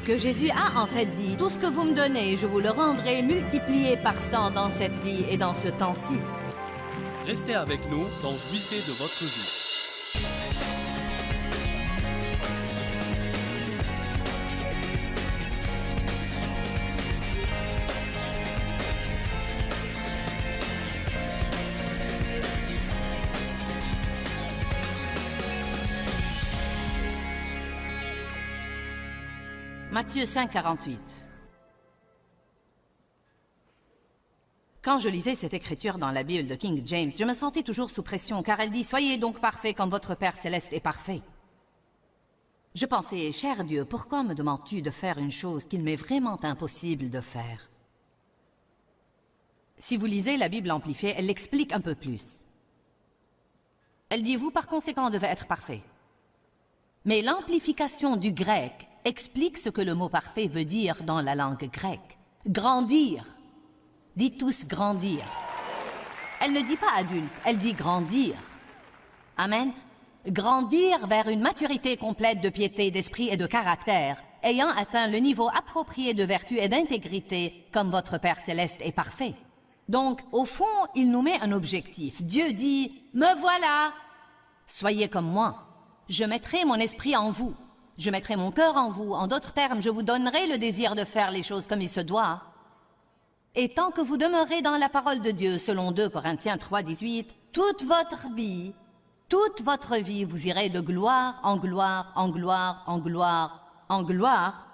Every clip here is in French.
Que Jésus a en fait dit, tout ce que vous me donnez, je vous le rendrai multiplié par 100 dans cette vie et dans ce temps-ci. Restez avec nous dans Jouissez de votre vie. Matthieu 5, 48. Quand je lisais cette écriture dans la Bible de King James, je me sentais toujours sous pression, car elle dit « Soyez donc parfaits comme votre Père céleste est parfait ». Je pensais « Cher Dieu, pourquoi me demandes-tu de faire une chose qu'il m'est vraiment impossible de faire ?» Si vous lisez la Bible amplifiée, elle l'explique un peu plus. Elle dit « Vous, par conséquent, devez être parfaits ». Mais l'amplification du grec explique ce que le mot parfait veut dire dans la langue grecque. Grandir. Dites tous grandir. Elle ne dit pas adulte, elle dit grandir. Amen. Grandir vers une maturité complète de piété, d'esprit et de caractère, ayant atteint le niveau approprié de vertu et d'intégrité, comme votre Père céleste est parfait. Donc, au fond, il nous met un objectif. Dieu dit, « Me voilà! Soyez comme moi. Je mettrai mon esprit en vous. Je mettrai mon cœur en vous. En d'autres termes, je vous donnerai le désir de faire les choses comme il se doit. Et tant que vous demeurez dans la parole de Dieu, selon 2 Corinthiens 3, 18, toute votre vie, vous irez de gloire en gloire, en gloire, en gloire, en gloire.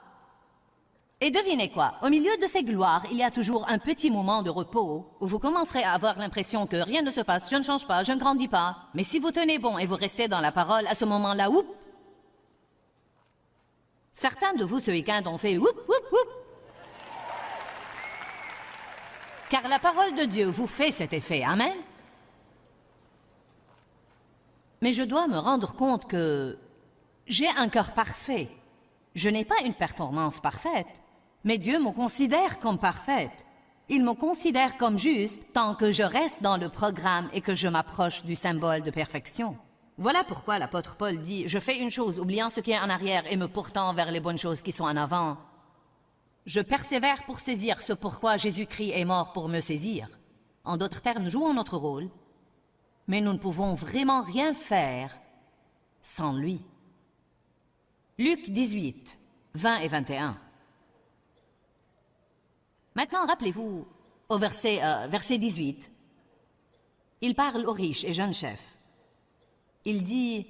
Et devinez quoi? Au milieu de ces gloires, il y a toujours un petit moment de repos où vous commencerez à avoir l'impression que rien ne se passe, je ne change pas, je ne grandis pas. Mais si vous tenez bon et vous restez dans la parole, à ce moment-là, oup! Certains de vous ce week-end ont fait oup, oup, oup. Car la parole de Dieu vous fait cet effet, amen. Mais je dois me rendre compte que j'ai un cœur parfait. Je n'ai pas une performance parfaite, mais Dieu me considère comme parfaite. Il me considère comme juste tant que je reste dans le programme et que je m'approche du symbole de perfection. Voilà pourquoi l'apôtre Paul dit « Je fais une chose, oubliant ce qui est en arrière et me portant vers les bonnes choses qui sont en avant. Je persévère pour saisir ce pourquoi Jésus-Christ est mort pour me saisir. » En d'autres termes, nous jouons notre rôle, mais nous ne pouvons vraiment rien faire sans lui. Luc 18, 20 et 21. Maintenant, rappelez-vous, au verset 18, il parle aux riches et jeunes chefs. Il dit,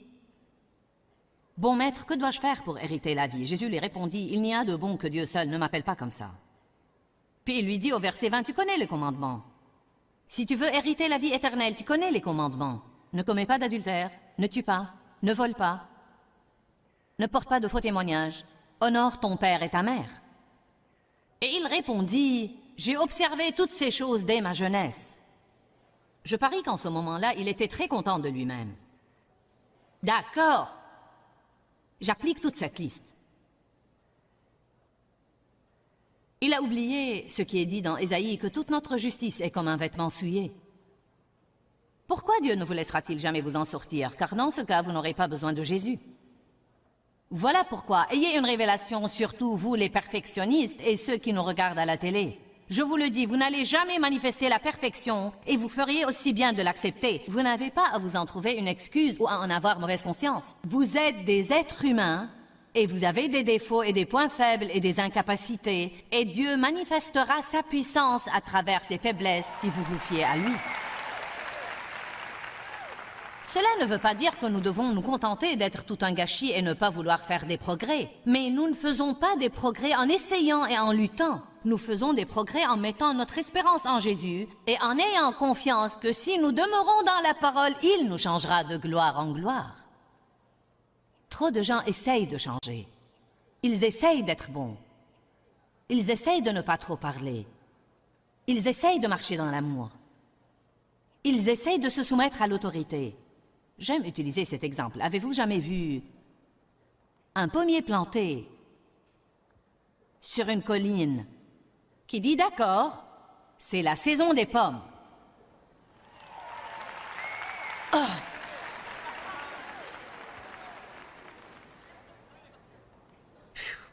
« Bon maître, que dois-je faire pour hériter la vie ?» Jésus lui répondit, « Il n'y a de bon que Dieu seul, ne m'appelle pas comme ça. » Puis il lui dit au verset 20, « Tu connais les commandements. Si tu veux hériter la vie éternelle, tu connais les commandements. Ne commets pas d'adultère, ne tue pas, ne vole pas, ne porte pas de faux témoignages, honore ton père et ta mère. » Et il répondit, « J'ai observé toutes ces choses dès ma jeunesse. » Je parie qu'en ce moment-là, il était très content de lui-même. D'accord, j'applique toute cette liste. Il a oublié ce qui est dit dans Ésaïe, que toute notre justice est comme un vêtement souillé. Pourquoi Dieu ne vous laissera-t-il jamais vous en sortir? Car dans ce cas, vous n'aurez pas besoin de Jésus. Voilà pourquoi, ayez une révélation, surtout vous les perfectionnistes et ceux qui nous regardent à la télé. Je vous le dis, vous n'allez jamais manifester la perfection et vous feriez aussi bien de l'accepter. Vous n'avez pas à vous en trouver une excuse ou à en avoir mauvaise conscience. Vous êtes des êtres humains et vous avez des défauts et des points faibles et des incapacités. Et Dieu manifestera sa puissance à travers ses faiblesses si vous vous fiez à lui. Cela ne veut pas dire que nous devons nous contenter d'être tout un gâchis et ne pas vouloir faire des progrès. Mais nous ne faisons pas des progrès en essayant et en luttant. Nous faisons des progrès en mettant notre espérance en Jésus et en ayant confiance que si nous demeurons dans la parole, il nous changera de gloire en gloire. Trop de gens essayent de changer. Ils essayent d'être bons. Ils essayent de ne pas trop parler. Ils essayent de marcher dans l'amour. Ils essayent de se soumettre à l'autorité. J'aime utiliser cet exemple. Avez-vous jamais vu un pommier planté sur une colline qui dit « D'accord, c'est la saison des pommes. » Oh.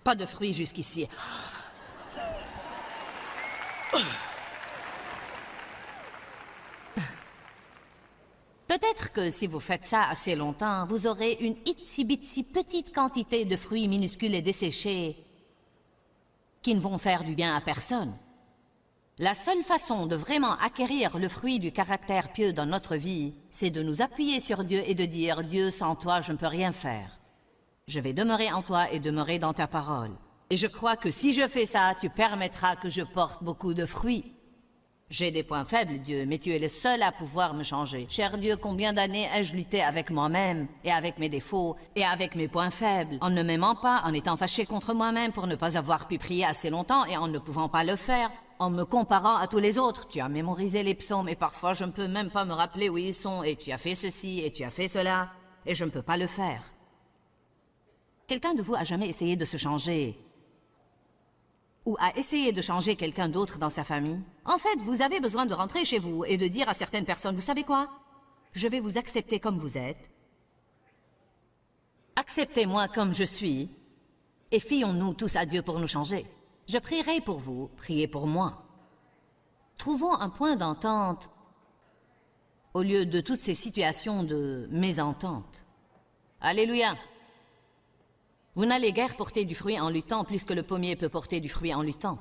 Pas de fruits jusqu'ici. Peut-être que si vous faites ça assez longtemps, vous aurez une itsy-bitsy petite quantité de fruits minuscules et desséchés qui ne vont faire du bien à personne. La seule façon de vraiment acquérir le fruit du caractère pieux dans notre vie, c'est de nous appuyer sur Dieu et de dire « Dieu, sans toi, je ne peux rien faire. Je vais demeurer en toi et demeurer dans ta parole. Et je crois que si je fais ça, tu permettras que je porte beaucoup de fruits. J'ai des points faibles, Dieu, mais tu es le seul à pouvoir me changer. Cher Dieu, combien d'années ai-je lutté avec moi-même, et avec mes défauts, et avec mes points faibles, en ne m'aimant pas, en étant fâché contre moi-même pour ne pas avoir pu prier assez longtemps et en ne pouvant pas le faire, en me comparant à tous les autres. Tu as mémorisé les psaumes, et parfois je ne peux même pas me rappeler où ils sont, et tu as fait ceci, et tu as fait cela, et je ne peux pas le faire. Quelqu'un de vous a jamais essayé de se changer? Ou à essayer de changer quelqu'un d'autre dans sa famille? En fait, vous avez besoin de rentrer chez vous et de dire à certaines personnes, vous savez quoi? Je vais vous accepter comme vous êtes. Acceptez-moi comme je suis. Et fions-nous tous à Dieu pour nous changer. Je prierai pour vous, priez pour moi. Trouvons un point d'entente au lieu de toutes ces situations de mésentente. Alléluia! Vous n'allez guère porter du fruit en luttant plus que le pommier peut porter du fruit en luttant.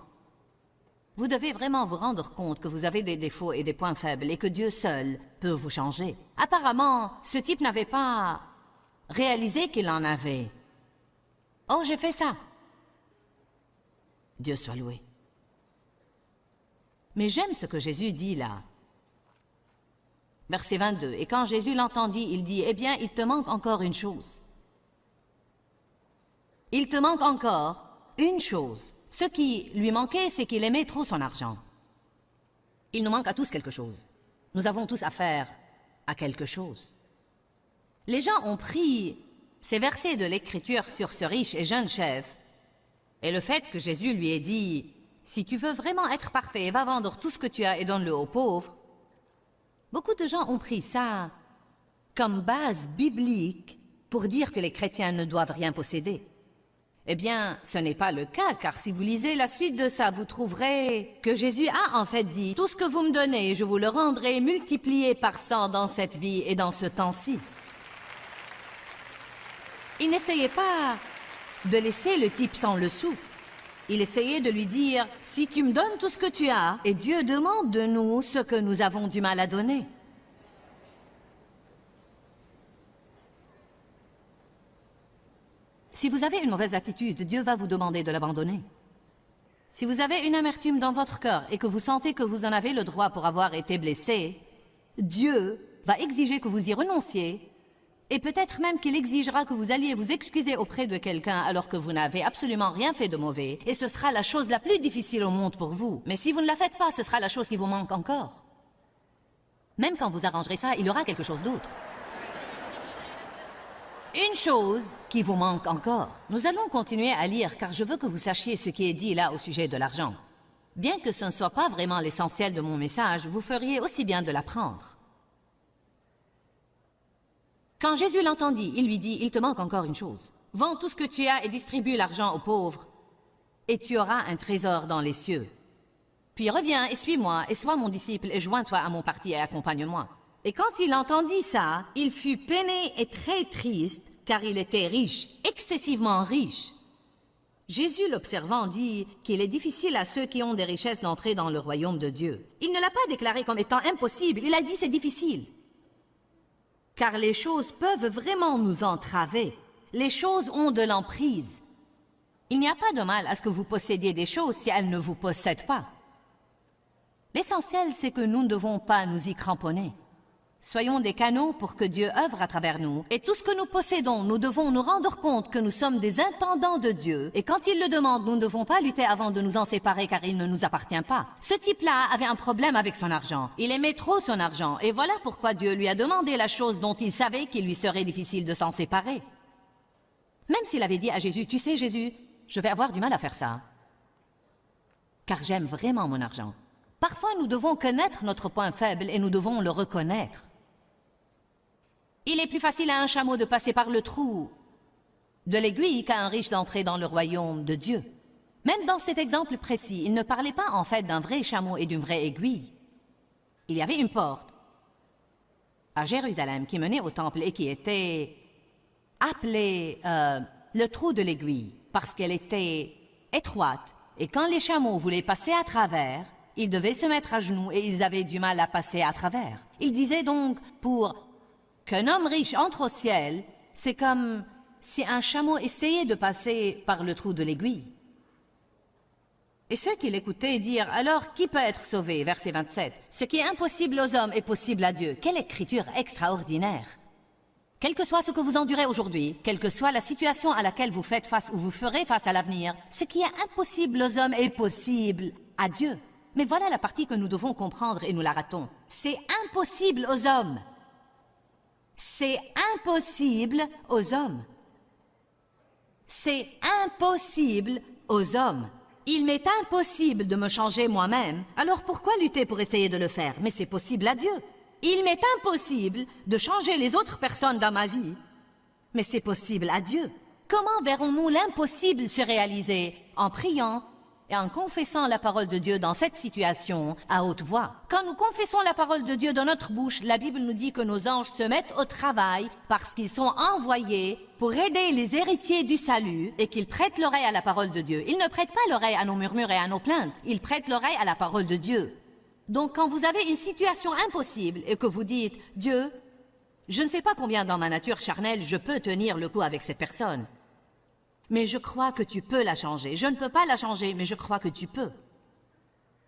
Vous devez vraiment vous rendre compte que vous avez des défauts et des points faibles et que Dieu seul peut vous changer. Apparemment, ce type n'avait pas réalisé qu'il en avait. Oh, j'ai fait ça. Dieu soit loué. Mais j'aime ce que Jésus dit là. Verset 22. Et quand Jésus l'entendit, il dit, « Eh bien, il te manque encore une chose. » Il te manque encore une chose. Ce qui lui manquait, c'est qu'il aimait trop son argent. Il nous manque à tous quelque chose. Nous avons tous affaire à quelque chose. Les gens ont pris ces versets de l'Écriture sur ce riche et jeune chef, et le fait que Jésus lui ait dit « Si tu veux vraiment être parfait, va vendre tout ce que tu as et donne-le aux pauvres », beaucoup de gens ont pris ça comme base biblique pour dire que les chrétiens ne doivent rien posséder. Eh bien, ce n'est pas le cas, car si vous lisez la suite de ça, vous trouverez que Jésus a en fait dit « Tout ce que vous me donnez, je vous le rendrai multiplié par 100 dans cette vie et dans ce temps-ci. » Il n'essayait pas de laisser le type sans le sou. Il essayait de lui dire « Si tu me donnes tout ce que tu as, et Dieu demande de nous ce que nous avons du mal à donner. » Si vous avez une mauvaise attitude, Dieu va vous demander de l'abandonner. Si vous avez une amertume dans votre cœur et que vous sentez que vous en avez le droit pour avoir été blessé, Dieu va exiger que vous y renonciez et peut-être même qu'il exigera que vous alliez vous excuser auprès de quelqu'un alors que vous n'avez absolument rien fait de mauvais et ce sera la chose la plus difficile au monde pour vous. Mais si vous ne la faites pas, ce sera la chose qui vous manque encore. Même quand vous arrangerez ça, il y aura quelque chose d'autre. Une chose qui vous manque encore. Nous allons continuer à lire car je veux que vous sachiez ce qui est dit là au sujet de l'argent. Bien que ce ne soit pas vraiment l'essentiel de mon message, vous feriez aussi bien de l'apprendre. Quand Jésus l'entendit, il lui dit « Il te manque encore une chose. Vends tout ce que tu as et distribue l'argent aux pauvres, et tu auras un trésor dans les cieux. Puis reviens et suis-moi, et sois mon disciple, et joins-toi à mon parti et accompagne-moi. » Et quand il entendit ça, il fut peiné et très triste, car il était riche, excessivement riche. Jésus, l'observant, dit qu'il est difficile à ceux qui ont des richesses d'entrer dans le royaume de Dieu. Il ne l'a pas déclaré comme étant impossible, il a dit c'est difficile. Car les choses peuvent vraiment nous entraver. Les choses ont de l'emprise. Il n'y a pas de mal à ce que vous possédiez des choses si elles ne vous possèdent pas. L'essentiel, c'est que nous ne devons pas nous y cramponner. Soyons des canaux pour que Dieu œuvre à travers nous. Et tout ce que nous possédons, nous devons nous rendre compte que nous sommes des intendants de Dieu. Et quand il le demande, nous ne devons pas lutter avant de nous en séparer car il ne nous appartient pas. Ce type-là avait un problème avec son argent. Il aimait trop son argent. Et voilà pourquoi Dieu lui a demandé la chose dont il savait qu'il lui serait difficile de s'en séparer. Même s'il avait dit à Jésus, « Tu sais Jésus, je vais avoir du mal à faire ça. Car j'aime vraiment mon argent. » Parfois, nous devons connaître notre point faible et nous devons le reconnaître. Il est plus facile à un chameau de passer par le trou de l'aiguille qu'a un riche d'entrer dans le royaume de Dieu. Même dans cet exemple précis, il ne parlait pas en fait d'un vrai chameau et d'une vraie aiguille. Il y avait une porte à Jérusalem qui menait au temple et qui était appelée le trou de l'aiguille parce qu'elle était étroite. Et quand les chameaux voulaient passer à travers, ils devaient se mettre à genoux et ils avaient du mal à passer à travers. Il disait donc, pour qu'un homme riche entre au ciel, c'est comme si un chameau essayait de passer par le trou de l'aiguille. Et ceux qui l'écoutaient dirent, alors qui peut être sauvé? Verset 27. Ce qui est impossible aux hommes est possible à Dieu. Quelle écriture extraordinaire! Quel que soit ce que vous endurez aujourd'hui, quelle que soit la situation à laquelle vous faites face ou vous ferez face à l'avenir, ce qui est impossible aux hommes est possible à Dieu. Mais voilà la partie que nous devons comprendre et nous la ratons. C'est impossible aux hommes. C'est impossible aux hommes. C'est impossible aux hommes. Il m'est impossible de me changer moi-même, alors pourquoi lutter pour essayer de le faire? Mais c'est possible à Dieu. Il m'est impossible de changer les autres personnes dans ma vie, mais c'est possible à Dieu. Comment verrons-nous l'impossible se réaliser? En priant et en confessant la parole de Dieu dans cette situation à haute voix. Quand nous confessons la parole de Dieu dans notre bouche, la Bible nous dit que nos anges se mettent au travail parce qu'ils sont envoyés pour aider les héritiers du salut et qu'ils prêtent l'oreille à la parole de Dieu. Ils ne prêtent pas l'oreille à nos murmures et à nos plaintes, ils prêtent l'oreille à la parole de Dieu. Donc quand vous avez une situation impossible et que vous dites « Dieu, je ne sais pas combien dans ma nature charnelle je peux tenir le coup avec cette personne. Mais je crois que tu peux la changer. Je ne peux pas la changer, mais je crois que tu peux.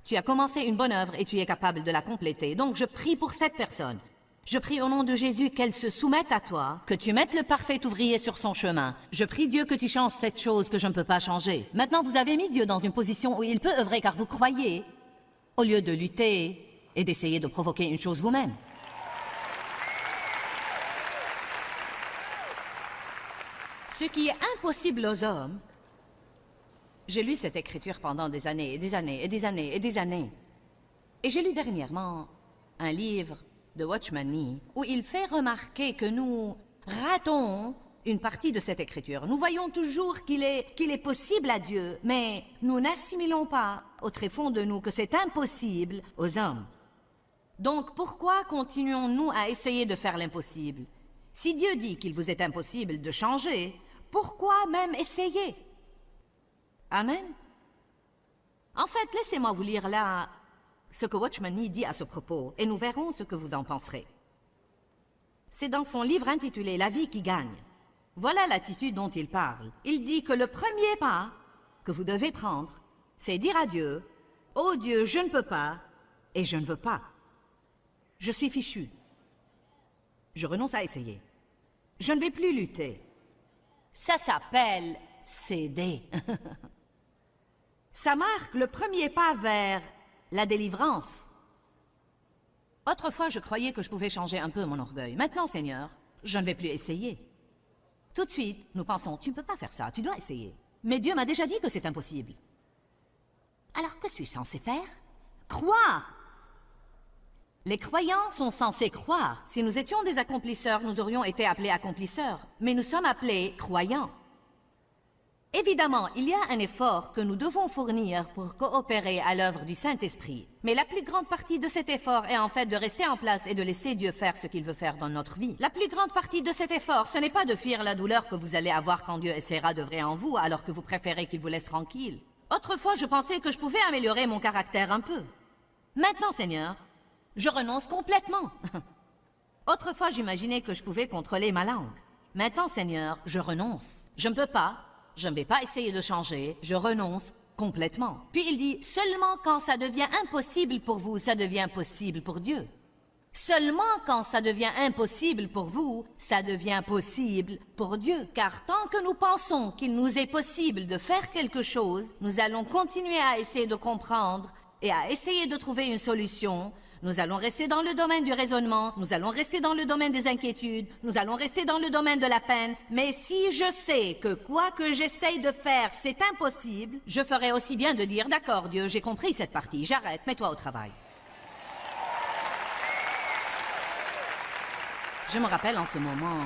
Tu as commencé une bonne œuvre et tu es capable de la compléter. Donc je prie pour cette personne. Je prie au nom de Jésus qu'elle se soumette à toi, que tu mettes le parfait ouvrier sur son chemin. Je prie Dieu que tu changes cette chose que je ne peux pas changer. Maintenant, vous avez mis Dieu dans une position où il peut œuvrer car vous croyez, au lieu de lutter et d'essayer de provoquer une chose vous-même. Ce qui est impossible aux hommes, j'ai lu cette écriture pendant des années et des années et des années et des années. Et j'ai lu dernièrement un livre de Watchman Nee où il fait remarquer que nous ratons une partie de cette écriture. Nous voyons toujours qu'il est possible à Dieu, mais nous n'assimilons pas au tréfonds de nous que c'est impossible aux hommes. Donc pourquoi continuons-nous à essayer de faire l'impossible? Si Dieu dit qu'il vous est impossible de changer, pourquoi même essayer? Amen. En fait, laissez-moi vous lire là ce que Watchman Nee dit à ce propos, et nous verrons ce que vous en penserez. C'est dans son livre intitulé « La vie qui gagne ». Voilà l'attitude dont il parle. Il dit que le premier pas que vous devez prendre, c'est dire à Dieu « Oh Dieu, je ne peux pas, et je ne veux pas. Je suis fichu. Je renonce à essayer. Je ne vais plus lutter. » Ça s'appelle céder. Ça marque le premier pas vers la délivrance. Autrefois, je croyais que je pouvais changer un peu mon orgueil. Maintenant, Seigneur, je ne vais plus essayer. Tout de suite, nous pensons, tu ne peux pas faire ça, tu dois essayer. Mais Dieu m'a déjà dit que c'est impossible. Alors, que suis-je censé faire? Croire! Les croyants sont censés croire. Si nous étions des accomplisseurs, nous aurions été appelés accomplisseurs. Mais nous sommes appelés croyants. Évidemment, il y a un effort que nous devons fournir pour coopérer à l'œuvre du Saint-Esprit. Mais la plus grande partie de cet effort est en fait de rester en place et de laisser Dieu faire ce qu'il veut faire dans notre vie. La plus grande partie de cet effort, ce n'est pas de fuir la douleur que vous allez avoir quand Dieu essaiera d'œuvrer en vous alors que vous préférez qu'il vous laisse tranquille. Autrefois, je pensais que je pouvais améliorer mon caractère un peu. Maintenant, Seigneur, je renonce complètement. Autrefois, j'imaginais que je pouvais contrôler ma langue. Maintenant, Seigneur, je renonce. Je ne peux pas. Je ne vais pas essayer de changer, je renonce complètement. Puis il dit, seulement quand ça devient impossible pour vous, ça devient possible pour Dieu. Seulement quand ça devient impossible pour vous, ça devient possible pour Dieu. Car tant que nous pensons qu'il nous est possible de faire quelque chose, nous allons continuer à essayer de comprendre et à essayer de trouver une solution. Nous allons rester dans le domaine du raisonnement, nous allons rester dans le domaine des inquiétudes, nous allons rester dans le domaine de la peine. Mais si je sais que quoi que j'essaye de faire, c'est impossible, je ferai aussi bien de dire, d'accord Dieu, j'ai compris cette partie, j'arrête, mets-toi au travail. Je me rappelle en ce moment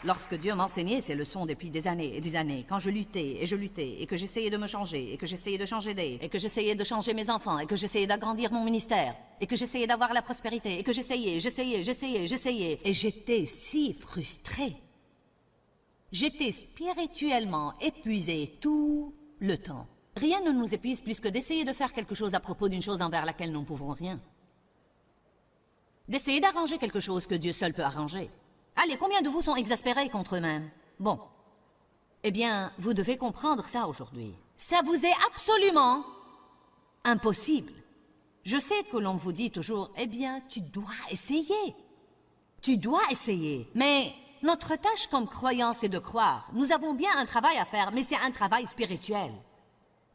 Lorsque Dieu m'enseignait ces leçons depuis des années et des années, quand je luttais, et que j'essayais de me changer, et que j'essayais de changer d'aide, et que j'essayais de changer mes enfants, et que j'essayais d'agrandir mon ministère, et que j'essayais d'avoir la prospérité, et que j'essayais, et j'étais si frustrée. J'étais spirituellement épuisée tout le temps. Rien ne nous épuise plus que d'essayer de faire quelque chose à propos d'une chose envers laquelle nous ne pouvons rien. D'essayer d'arranger quelque chose que Dieu seul peut arranger. Allez, combien de vous sont exaspérés contre eux-mêmes? Bon. Eh bien, vous devez comprendre ça aujourd'hui. Ça vous est absolument impossible. Je sais que l'on vous dit toujours, eh bien, tu dois essayer. Tu dois essayer. Mais notre tâche comme croyants, c'est de croire. Nous avons bien un travail à faire, mais c'est un travail spirituel.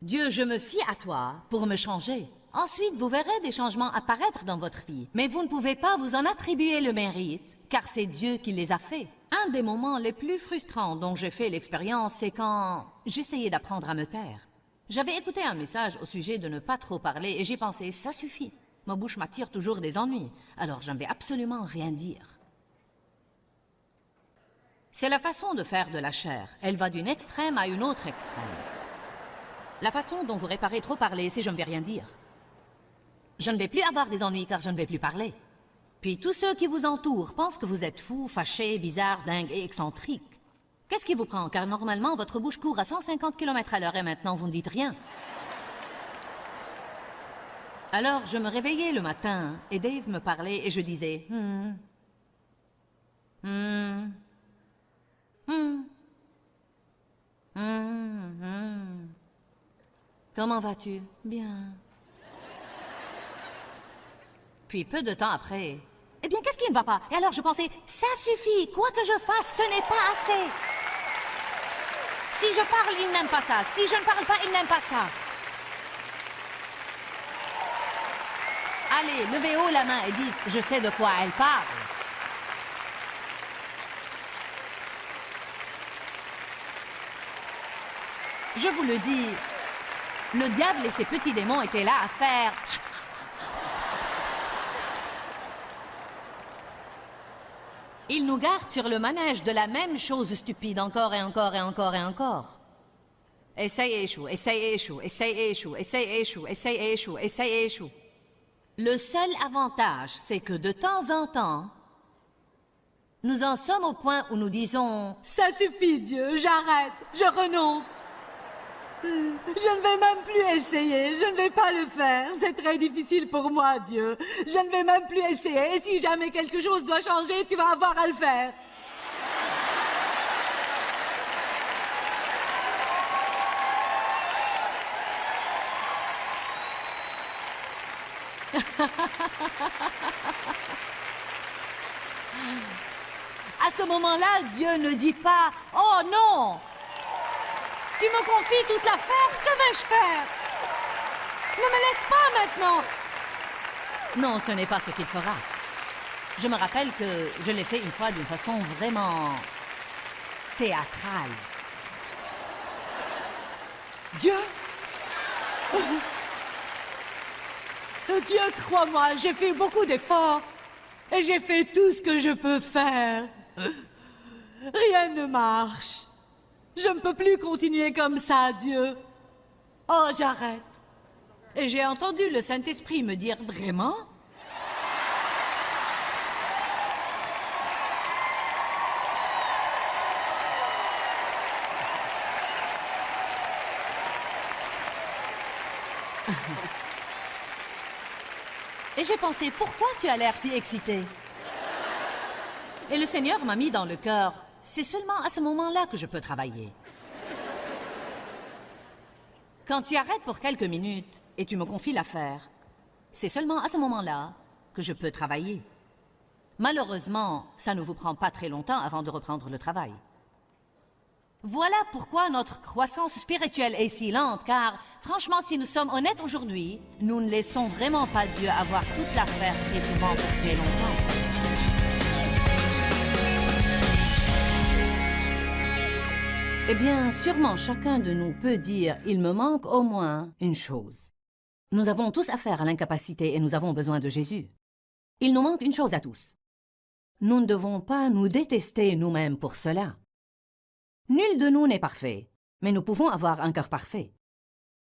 Dieu, je me fie à toi pour me changer. Ensuite, vous verrez des changements apparaître dans votre vie. Mais vous ne pouvez pas vous en attribuer le mérite, car c'est Dieu qui les a faits. Un des moments les plus frustrants dont j'ai fait l'expérience, c'est quand j'essayais d'apprendre à me taire. J'avais écouté un message au sujet de ne pas trop parler et j'ai pensé, ça suffit. Ma bouche m'attire toujours des ennuis, alors je ne vais absolument rien dire. C'est la façon de faire de la chair. Elle va d'une extrême à une autre extrême. La façon dont vous réparez trop parler, c'est je ne vais rien dire. Je ne vais plus avoir des ennuis car je ne vais plus parler. Puis tous ceux qui vous entourent pensent que vous êtes fou, fâché, bizarre, dingue et excentrique. Qu'est-ce qui vous prend? Car normalement, votre bouche court à 150 km à l'heure et maintenant vous ne dites rien. Alors, je me réveillais le matin et Dave me parlait et je disais Comment vas-tu? Bien. Puis peu de temps après, eh bien, qu'est-ce qui ne va pas? Et alors je pensais, ça suffit, quoi que je fasse, ce n'est pas assez. Si je parle, il n'aime pas ça. Si je ne parle pas, il n'aime pas ça. Allez, levez haut la main et dites, je sais de quoi elle parle. Je vous le dis, le diable et ses petits démons étaient là à faire... Ils nous gardent sur le manège de la même chose stupide encore et encore et encore et encore. Essaye et échoue, essaye et échoue, essaye et échoue, essaye et échoue, essaye et échoue, essaye et échoue. Le seul avantage, c'est que de temps en temps, nous en sommes au point où nous disons « Ça suffit, Dieu, j'arrête, je renonce. Je ne vais même plus essayer, je ne vais pas le faire. C'est très difficile pour moi, Dieu. Je ne vais même plus essayer. Et si jamais quelque chose doit changer, tu vas avoir à le faire. » À ce moment-là, Dieu ne dit pas « Oh non! Tu me confies toute l'affaire, que vais-je faire? Ne me laisse pas maintenant! » Non, ce n'est pas ce qu'il fera. Je me rappelle que je l'ai fait une fois d'une façon vraiment théâtrale. Dieu? Dieu, crois-moi, j'ai fait beaucoup d'efforts. Et j'ai fait tout ce que je peux faire. Rien ne marche. Je ne peux plus continuer comme ça, Dieu. Oh, j'arrête. Et j'ai entendu le Saint-Esprit me dire, vraiment? Et j'ai pensé, pourquoi tu as l'air si excité? Et le Seigneur m'a mis dans le cœur, c'est seulement à ce moment-là que je peux travailler. Quand tu arrêtes pour quelques minutes et tu me confies l'affaire, c'est seulement à ce moment-là que je peux travailler. Malheureusement, ça ne vous prend pas très longtemps avant de reprendre le travail. Voilà pourquoi notre croissance spirituelle est si lente, car franchement, si nous sommes honnêtes aujourd'hui, nous ne laissons vraiment pas Dieu avoir toute l'affaire très souvent pour très longtemps. Eh bien, sûrement chacun de nous peut dire, il me manque au moins une chose. Nous avons tous affaire à l'incapacité et nous avons besoin de Jésus. Il nous manque une chose à tous. Nous ne devons pas nous détester nous-mêmes pour cela. Nul de nous n'est parfait, mais nous pouvons avoir un cœur parfait.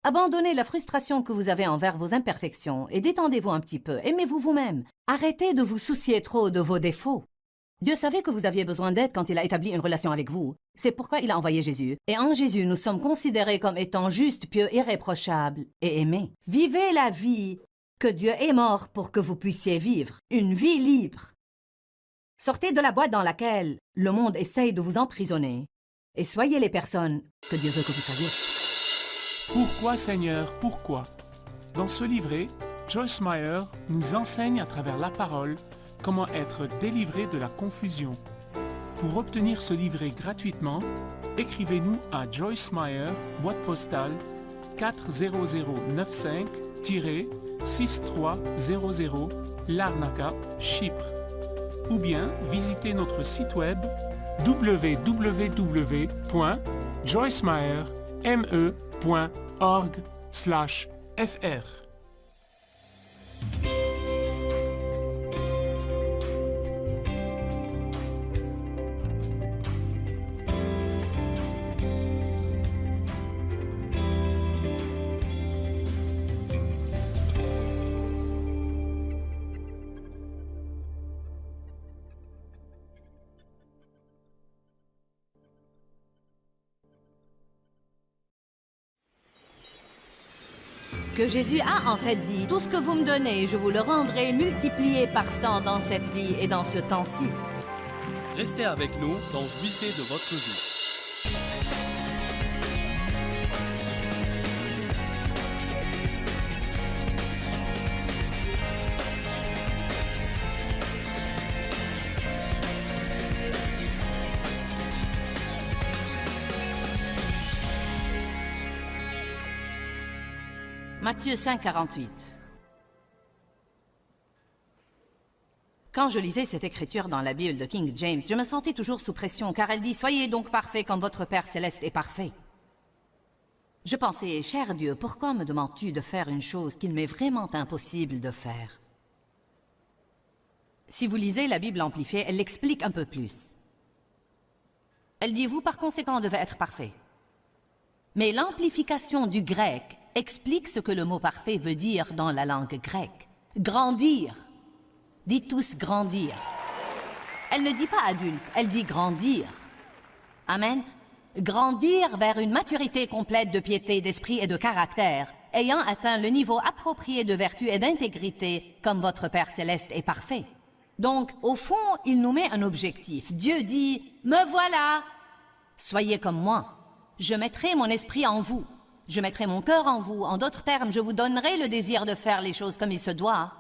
Abandonnez la frustration que vous avez envers vos imperfections et détendez-vous un petit peu. Aimez-vous vous-même. Arrêtez de vous soucier trop de vos défauts. Dieu savait que vous aviez besoin d'aide quand il a établi une relation avec vous. C'est pourquoi il a envoyé Jésus. Et en Jésus, nous sommes considérés comme étant justes, pieux, irréprochables et aimés. Vivez la vie que Dieu est mort pour que vous puissiez vivre. Une vie libre. Sortez de la boîte dans laquelle le monde essaye de vous emprisonner et soyez les personnes que Dieu veut que vous soyez. Pourquoi, Seigneur, pourquoi? Dans ce livret, Joyce Meyer nous enseigne à travers la parole comment être délivré de la confusion. Pour obtenir ce livret gratuitement, écrivez-nous à Joyce Meyer, boîte postale 40095-6300, Larnaca, Chypre. Ou bien visitez notre site web www.joycemeyer.org/fr. Que Jésus a en fait dit, tout ce que vous me donnez, je vous le rendrai multiplié par 100 dans cette vie et dans ce temps-ci. Restez avec nous dans Jouissez de votre vie. Matthieu 5, 48. Quand je lisais cette écriture dans la Bible de King James, je me sentais toujours sous pression, car elle dit « Soyez donc parfaits comme votre Père céleste est parfait ». Je pensais « Cher Dieu, pourquoi me demandes-tu de faire une chose qu'il m'est vraiment impossible de faire ?» Si vous lisez la Bible amplifiée, elle l'explique un peu plus. Elle dit « Vous, par conséquent, devez être parfaits ». Mais l'amplification du grec explique ce que le mot parfait veut dire dans la langue grecque. Grandir. Dites tous grandir. Elle ne dit pas adulte, elle dit grandir. Amen. Grandir vers une maturité complète de piété, d'esprit et de caractère, ayant atteint le niveau approprié de vertu et d'intégrité, comme votre Père céleste est parfait. Donc, au fond, il nous met un objectif. Dieu dit, « Me voilà! Soyez comme moi. Je mettrai mon esprit en vous. Je mettrai mon cœur en vous. En d'autres termes, je vous donnerai le désir de faire les choses comme il se doit.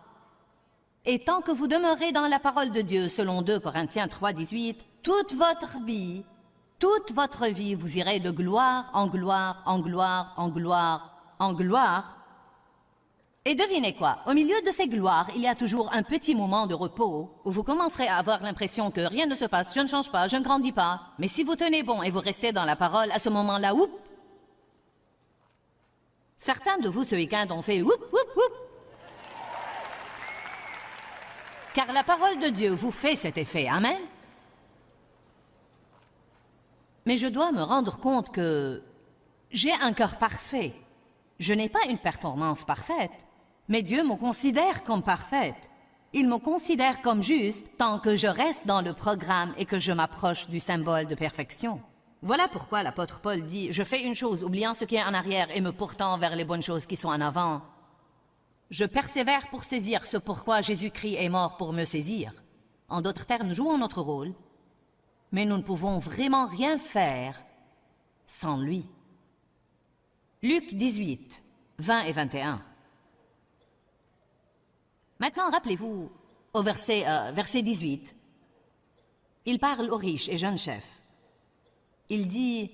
Et tant que vous demeurez dans la parole de Dieu, selon 2 Corinthiens 3, 18, toute votre vie, vous irez de gloire en gloire, en gloire, en gloire, en gloire. Et devinez quoi? Au milieu de ces gloires, il y a toujours un petit moment de repos où vous commencerez à avoir l'impression que rien ne se passe, je ne change pas, je ne grandis pas. Mais si vous tenez bon et vous restez dans la parole, à ce moment-là, oup! Certains de vous ce week-end ont fait oup, oup, oup. Car la parole de Dieu vous fait cet effet, amen? Mais je dois me rendre compte que j'ai un cœur parfait. Je n'ai pas une performance parfaite, mais Dieu me considère comme parfaite. Il me considère comme juste tant que je reste dans le programme et que je m'approche du symbole de perfection. Voilà pourquoi l'apôtre Paul dit « Je fais une chose, oubliant ce qui est en arrière et me portant vers les bonnes choses qui sont en avant. Je persévère pour saisir ce pourquoi Jésus-Christ est mort pour me saisir. » En d'autres termes, nous jouons notre rôle, mais nous ne pouvons vraiment rien faire sans lui. Luc 18, 20 et 21. Maintenant, rappelez-vous, au verset 18, il parle aux riches et jeunes chefs. Il dit,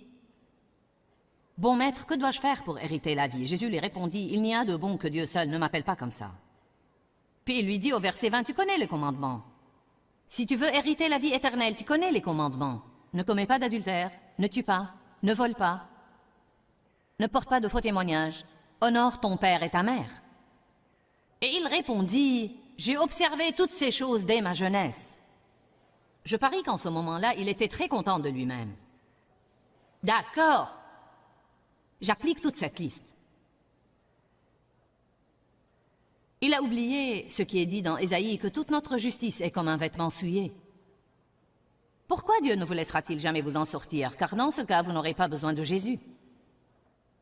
« Bon maître, que dois-je faire pour hériter la vie ?» Jésus lui répondit, « Il n'y a de bon que Dieu seul, ne m'appelle pas comme ça. » Puis il lui dit au verset 20, « Tu connais les commandements. Si tu veux hériter la vie éternelle, tu connais les commandements. Ne commets pas d'adultère, ne tue pas, ne vole pas, ne porte pas de faux témoignages, honore ton père et ta mère. » Et il répondit, « J'ai observé toutes ces choses dès ma jeunesse. » Je parie qu'en ce moment-là, il était très content de lui-même. D'accord. J'applique toute cette liste. Il a oublié ce qui est dit dans Ésaïe, que toute notre justice est comme un vêtement souillé. Pourquoi Dieu ne vous laissera-t-il jamais vous en sortir? Car dans ce cas, vous n'aurez pas besoin de Jésus.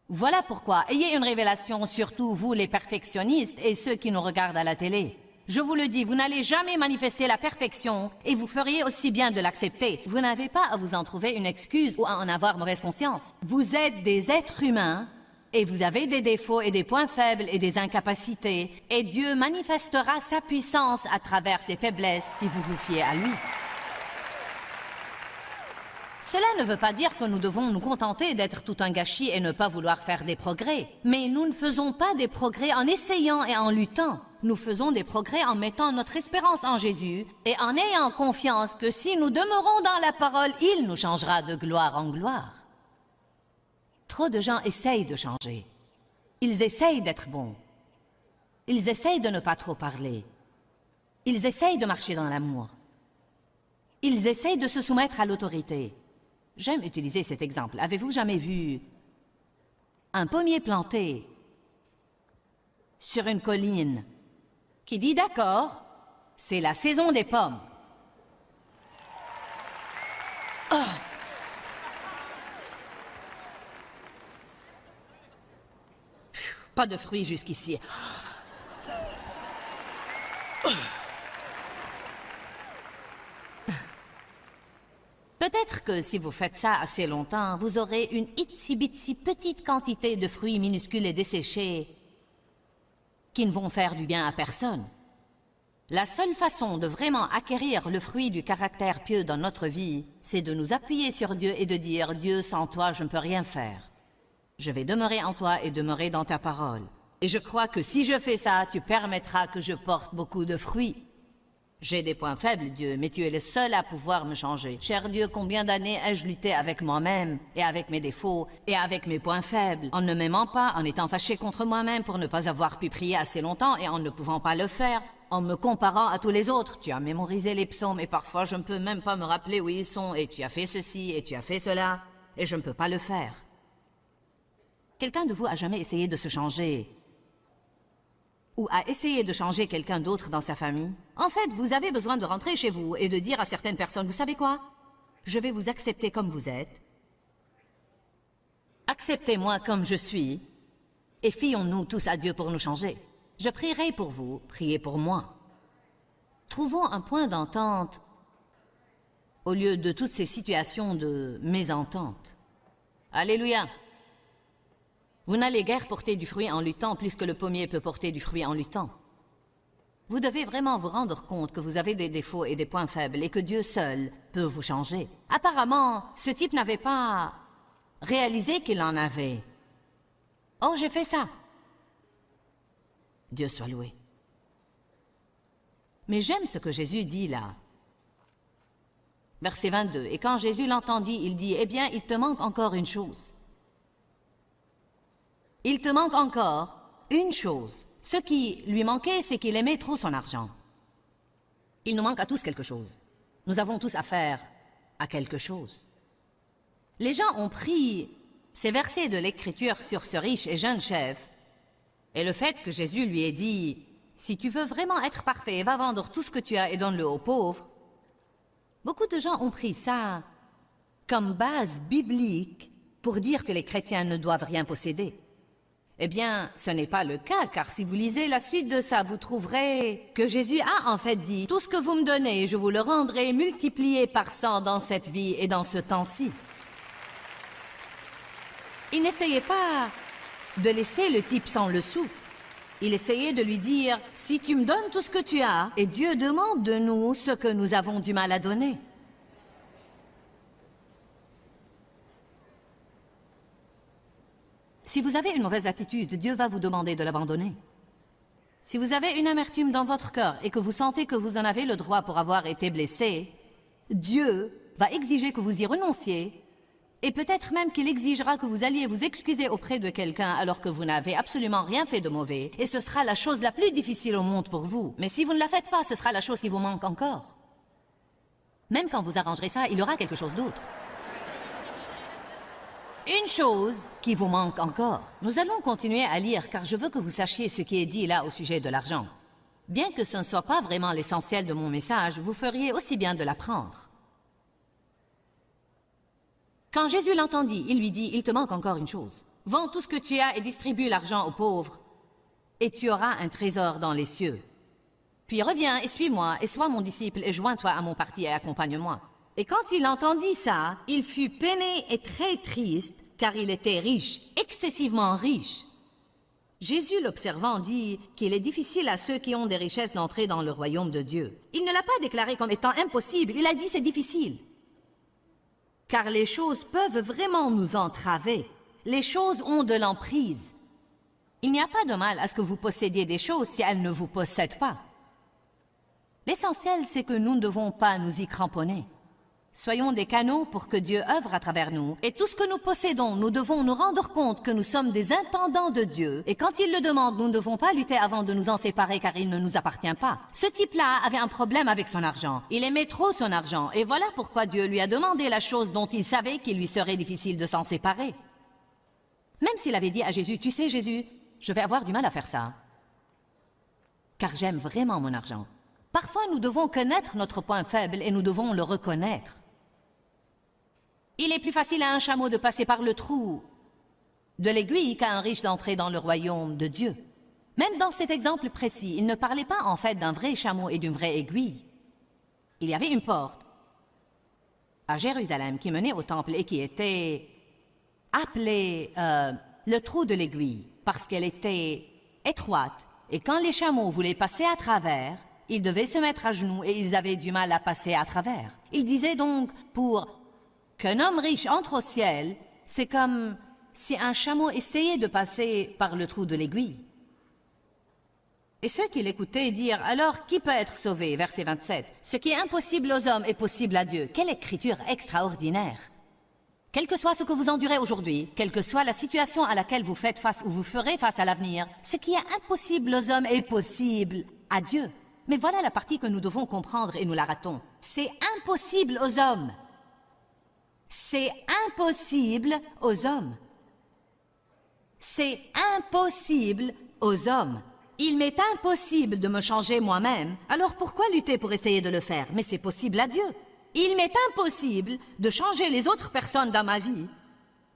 Voilà pourquoi, ayez une révélation, surtout vous les perfectionnistes et ceux qui nous regardent à la télé. Je vous le dis, vous n'allez jamais manifester la perfection et vous feriez aussi bien de l'accepter. Vous n'avez pas à vous en trouver une excuse ou à en avoir mauvaise conscience. Vous êtes des êtres humains et vous avez des défauts et des points faibles et des incapacités. Et Dieu manifestera sa puissance à travers ses faiblesses si vous vous fiez à lui. Cela ne veut pas dire que nous devons nous contenter d'être tout un gâchis et ne pas vouloir faire des progrès. Mais nous ne faisons pas des progrès en essayant et en luttant. Nous faisons des progrès en mettant notre espérance en Jésus et en ayant confiance que si nous demeurons dans la parole, il nous changera de gloire en gloire. Trop de gens essayent de changer. Ils essayent d'être bons. Ils essayent de ne pas trop parler. Ils essayent de marcher dans l'amour. Ils essayent de se soumettre à l'autorité. J'aime utiliser cet exemple. Avez-vous jamais vu un pommier planté sur une colline qui dit « D'accord, c'est la saison des pommes. » Oh. Pas de fruits jusqu'ici. Peut-être que si vous faites ça assez longtemps, vous aurez une itsy-bitsy petite quantité de fruits minuscules et desséchés qui ne vont faire du bien à personne. La seule façon de vraiment acquérir le fruit du caractère pieux dans notre vie, c'est de nous appuyer sur Dieu et de dire « Dieu, sans toi, je ne peux rien faire. Je vais demeurer en toi et demeurer dans ta parole. Et je crois que si je fais ça, tu permettras que je porte beaucoup de fruits. J'ai des points faibles, Dieu, mais tu es le seul à pouvoir me changer. Cher Dieu, combien d'années ai-je lutté avec moi-même, et avec mes défauts, et avec mes points faibles, en ne m'aimant pas, en étant fâché contre moi-même pour ne pas avoir pu prier assez longtemps et en ne pouvant pas le faire, en me comparant à tous les autres. Tu as mémorisé les psaumes, et parfois je ne peux même pas me rappeler où ils sont, et tu as fait ceci, et tu as fait cela, et je ne peux pas le faire. Quelqu'un de vous a jamais essayé de se changer? Ou à essayer de changer quelqu'un d'autre dans sa famille? En fait, vous avez besoin de rentrer chez vous et de dire à certaines personnes, vous savez quoi? Je vais vous accepter comme vous êtes. Acceptez-moi comme je suis. Et fions-nous tous à Dieu pour nous changer. Je prierai pour vous, priez pour moi. Trouvons un point d'entente au lieu de toutes ces situations de mésentente. Alléluia! Vous n'allez guère porter du fruit en luttant plus que le pommier peut porter du fruit en luttant. Vous devez vraiment vous rendre compte que vous avez des défauts et des points faibles et que Dieu seul peut vous changer. Apparemment, ce type n'avait pas réalisé qu'il en avait. Oh, j'ai fait ça. Dieu soit loué. Mais j'aime ce que Jésus dit là. Verset 22. Et quand Jésus l'entendit, il dit, « Eh bien, il te manque encore une chose. » Il te manque encore une chose. Ce qui lui manquait, c'est qu'il aimait trop son argent. Il nous manque à tous quelque chose. Nous avons tous affaire à quelque chose. Les gens ont pris ces versets de l'Écriture sur ce riche et jeune chef, et le fait que Jésus lui ait dit « Si tu veux vraiment être parfait, va vendre tout ce que tu as et donne-le aux pauvres », beaucoup de gens ont pris ça comme base biblique pour dire que les chrétiens ne doivent rien posséder. Eh bien, ce n'est pas le cas, car si vous lisez la suite de ça, vous trouverez que Jésus a en fait dit « Tout ce que vous me donnez, je vous le rendrai multiplié par 100 dans cette vie et dans ce temps-ci. » Il n'essayait pas de laisser le type sans le sou. Il essayait de lui dire « Si tu me donnes tout ce que tu as, et Dieu demande de nous ce que nous avons du mal à donner. » Si vous avez une mauvaise attitude, Dieu va vous demander de l'abandonner. Si vous avez une amertume dans votre cœur et que vous sentez que vous en avez le droit pour avoir été blessé, Dieu va exiger que vous y renonciez et peut-être même qu'il exigera que vous alliez vous excuser auprès de quelqu'un alors que vous n'avez absolument rien fait de mauvais et ce sera la chose la plus difficile au monde pour vous. Mais si vous ne la faites pas, ce sera la chose qui vous manque encore. Même quand vous arrangerez ça, il y aura quelque chose d'autre. Une chose qui vous manque encore. Nous allons continuer à lire car je veux que vous sachiez ce qui est dit là au sujet de l'argent. Bien que ce ne soit pas vraiment l'essentiel de mon message, vous feriez aussi bien de l'apprendre. Quand Jésus l'entendit, il lui dit, « Il te manque encore une chose. Vends tout ce que tu as et distribue l'argent aux pauvres, et tu auras un trésor dans les cieux. Puis reviens et suis-moi, et sois mon disciple, et joins-toi à mon parti et accompagne-moi. » Et quand il entendit ça, il fut peiné et très triste, car il était riche, excessivement riche. Jésus, l'observant, dit qu'il est difficile à ceux qui ont des richesses d'entrer dans le royaume de Dieu. Il ne l'a pas déclaré comme étant impossible, il a dit c'est difficile. Car les choses peuvent vraiment nous entraver. Les choses ont de l'emprise. Il n'y a pas de mal à ce que vous possédiez des choses si elles ne vous possèdent pas. L'essentiel, c'est que nous ne devons pas nous y cramponner. Soyons des canaux pour que Dieu œuvre à travers nous. Et tout ce que nous possédons, nous devons nous rendre compte que nous sommes des intendants de Dieu. Et quand il le demande, nous ne devons pas lutter avant de nous en séparer car il ne nous appartient pas. Ce type-là avait un problème avec son argent. Il aimait trop son argent. Et voilà pourquoi Dieu lui a demandé la chose dont il savait qu'il lui serait difficile de s'en séparer. Même s'il avait dit à Jésus, « Tu sais Jésus, je vais avoir du mal à faire ça. Car j'aime vraiment mon argent. » Parfois, nous devons connaître notre point faible et nous devons le reconnaître. Il est plus facile à un chameau de passer par le trou de l'aiguille qu'à un riche d'entrer dans le royaume de Dieu. Même dans cet exemple précis, il ne parlait pas en fait d'un vrai chameau et d'une vraie aiguille. Il y avait une porte à Jérusalem qui menait au temple et qui était appelée le trou de l'aiguille parce qu'elle était étroite. Et quand les chameaux voulaient passer à travers, ils devaient se mettre à genoux et ils avaient du mal à passer à travers. Il disait donc, pour qu'un homme riche entre au ciel, c'est comme si un chameau essayait de passer par le trou de l'aiguille. Et ceux qui l'écoutaient dirent, alors qui peut être sauvé? Verset 27. Ce qui est impossible aux hommes est possible à Dieu. Quelle écriture extraordinaire! Quel que soit ce que vous endurez aujourd'hui, quelle que soit la situation à laquelle vous faites face ou vous ferez face à l'avenir, ce qui est impossible aux hommes est possible à Dieu. Mais voilà la partie que nous devons comprendre et nous la ratons. C'est impossible aux hommes. C'est impossible aux hommes. C'est impossible aux hommes. Il m'est impossible de me changer moi-même, alors pourquoi lutter pour essayer de le faire? Mais c'est possible à Dieu. Il m'est impossible de changer les autres personnes dans ma vie,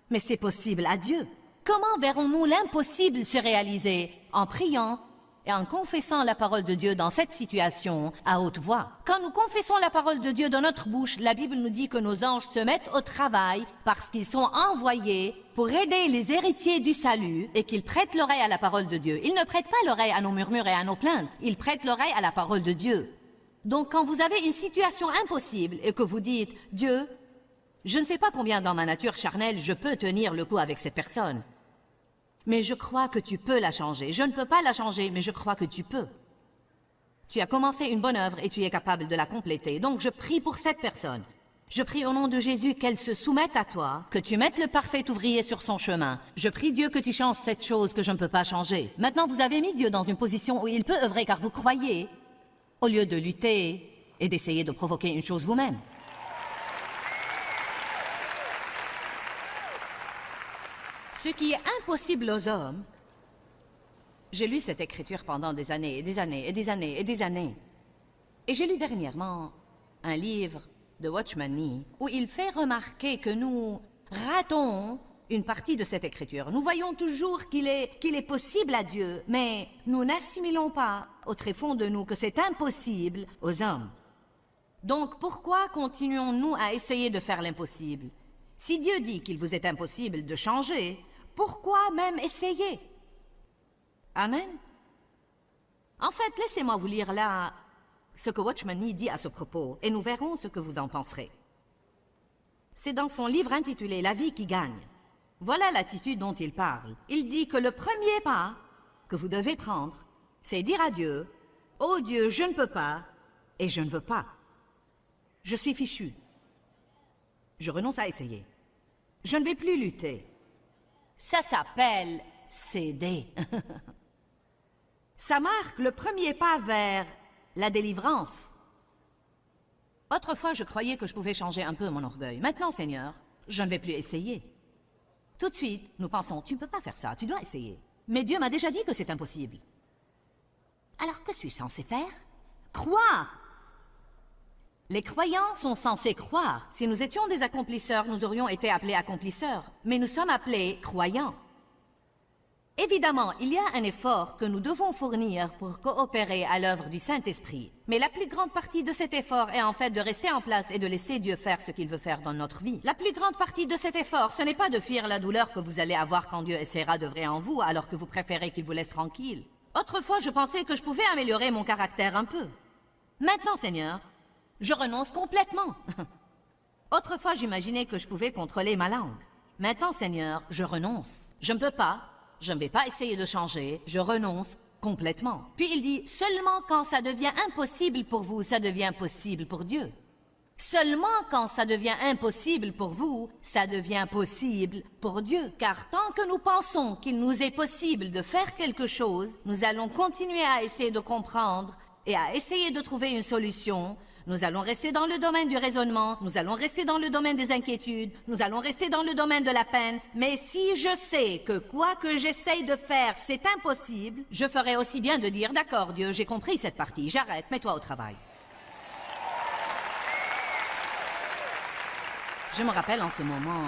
mais c'est possible à Dieu. Comment verrons-nous l'impossible se réaliser? En priant et en confessant la parole de Dieu dans cette situation à haute voix. Quand nous confessons la parole de Dieu dans notre bouche, la Bible nous dit que nos anges se mettent au travail parce qu'ils sont envoyés pour aider les héritiers du salut et qu'ils prêtent l'oreille à la parole de Dieu. Ils ne prêtent pas l'oreille à nos murmures et à nos plaintes, ils prêtent l'oreille à la parole de Dieu. Donc quand vous avez une situation impossible et que vous dites « Dieu, je ne sais pas combien dans ma nature charnelle je peux tenir le coup avec cette personne. » Mais je crois que tu peux la changer. Je ne peux pas la changer, mais je crois que tu peux. Tu as commencé une bonne œuvre et tu es capable de la compléter. Donc je prie pour cette personne. Je prie au nom de Jésus qu'elle se soumette à toi, que tu mettes le parfait ouvrier sur son chemin. Je prie Dieu que tu changes cette chose que je ne peux pas changer. Maintenant, vous avez mis Dieu dans une position où il peut œuvrer car vous croyez, au lieu de lutter et d'essayer de provoquer une chose vous-même. Ce qui est impossible aux hommes, j'ai lu cette écriture pendant des années et des années et des années et des années. Et j'ai lu dernièrement un livre de Watchman Nee où il fait remarquer que nous ratons une partie de cette écriture. Nous voyons toujours qu'il est possible à Dieu, mais nous n'assimilons pas au tréfonds de nous que c'est impossible aux hommes. Donc pourquoi continuons-nous à essayer de faire l'impossible? Si Dieu dit qu'il vous est impossible de changer, pourquoi même essayer? Amen. En fait, laissez-moi vous lire là ce que Watchman Nee dit à ce propos, et nous verrons ce que vous en penserez. C'est dans son livre intitulé « La vie qui gagne ». Voilà l'attitude dont il parle. Il dit que le premier pas que vous devez prendre, c'est dire à Dieu « Oh Dieu, je ne peux pas, et je ne veux pas. Je suis fichu. Je renonce à essayer. Je ne vais plus lutter. » Ça s'appelle céder. Ça marque le premier pas vers la délivrance. Autrefois, je croyais que je pouvais changer un peu mon orgueil. Maintenant, Seigneur, je ne vais plus essayer. Tout de suite, nous pensons, tu ne peux pas faire ça, tu dois essayer. Mais Dieu m'a déjà dit que c'est impossible. Alors, que suis-je censé faire? Croire! Les croyants sont censés croire. Si nous étions des accomplisseurs, nous aurions été appelés accomplisseurs. Mais nous sommes appelés croyants. Évidemment, il y a un effort que nous devons fournir pour coopérer à l'œuvre du Saint-Esprit. Mais la plus grande partie de cet effort est en fait de rester en place et de laisser Dieu faire ce qu'il veut faire dans notre vie. La plus grande partie de cet effort, ce n'est pas de fuir la douleur que vous allez avoir quand Dieu essaiera d'œuvrer en vous alors que vous préférez qu'il vous laisse tranquille. Autrefois, je pensais que je pouvais améliorer mon caractère un peu. Maintenant, Seigneur, je renonce complètement. Autrefois, j'imaginais que je pouvais contrôler ma langue. Maintenant, Seigneur, je renonce. Je ne peux pas. Je ne vais pas essayer de changer. Je renonce complètement. Puis il dit, seulement quand ça devient impossible pour vous, ça devient possible pour Dieu. Seulement quand ça devient impossible pour vous, ça devient possible pour Dieu. Car tant que nous pensons qu'il nous est possible de faire quelque chose, nous allons continuer à essayer de comprendre et à essayer de trouver une solution. Nous allons rester dans le domaine du raisonnement, nous allons rester dans le domaine des inquiétudes, nous allons rester dans le domaine de la peine. Mais si je sais que quoi que j'essaye de faire, c'est impossible, je ferai aussi bien de dire, d'accord Dieu, j'ai compris cette partie, j'arrête, mets-toi au travail. Je me rappelle en ce moment,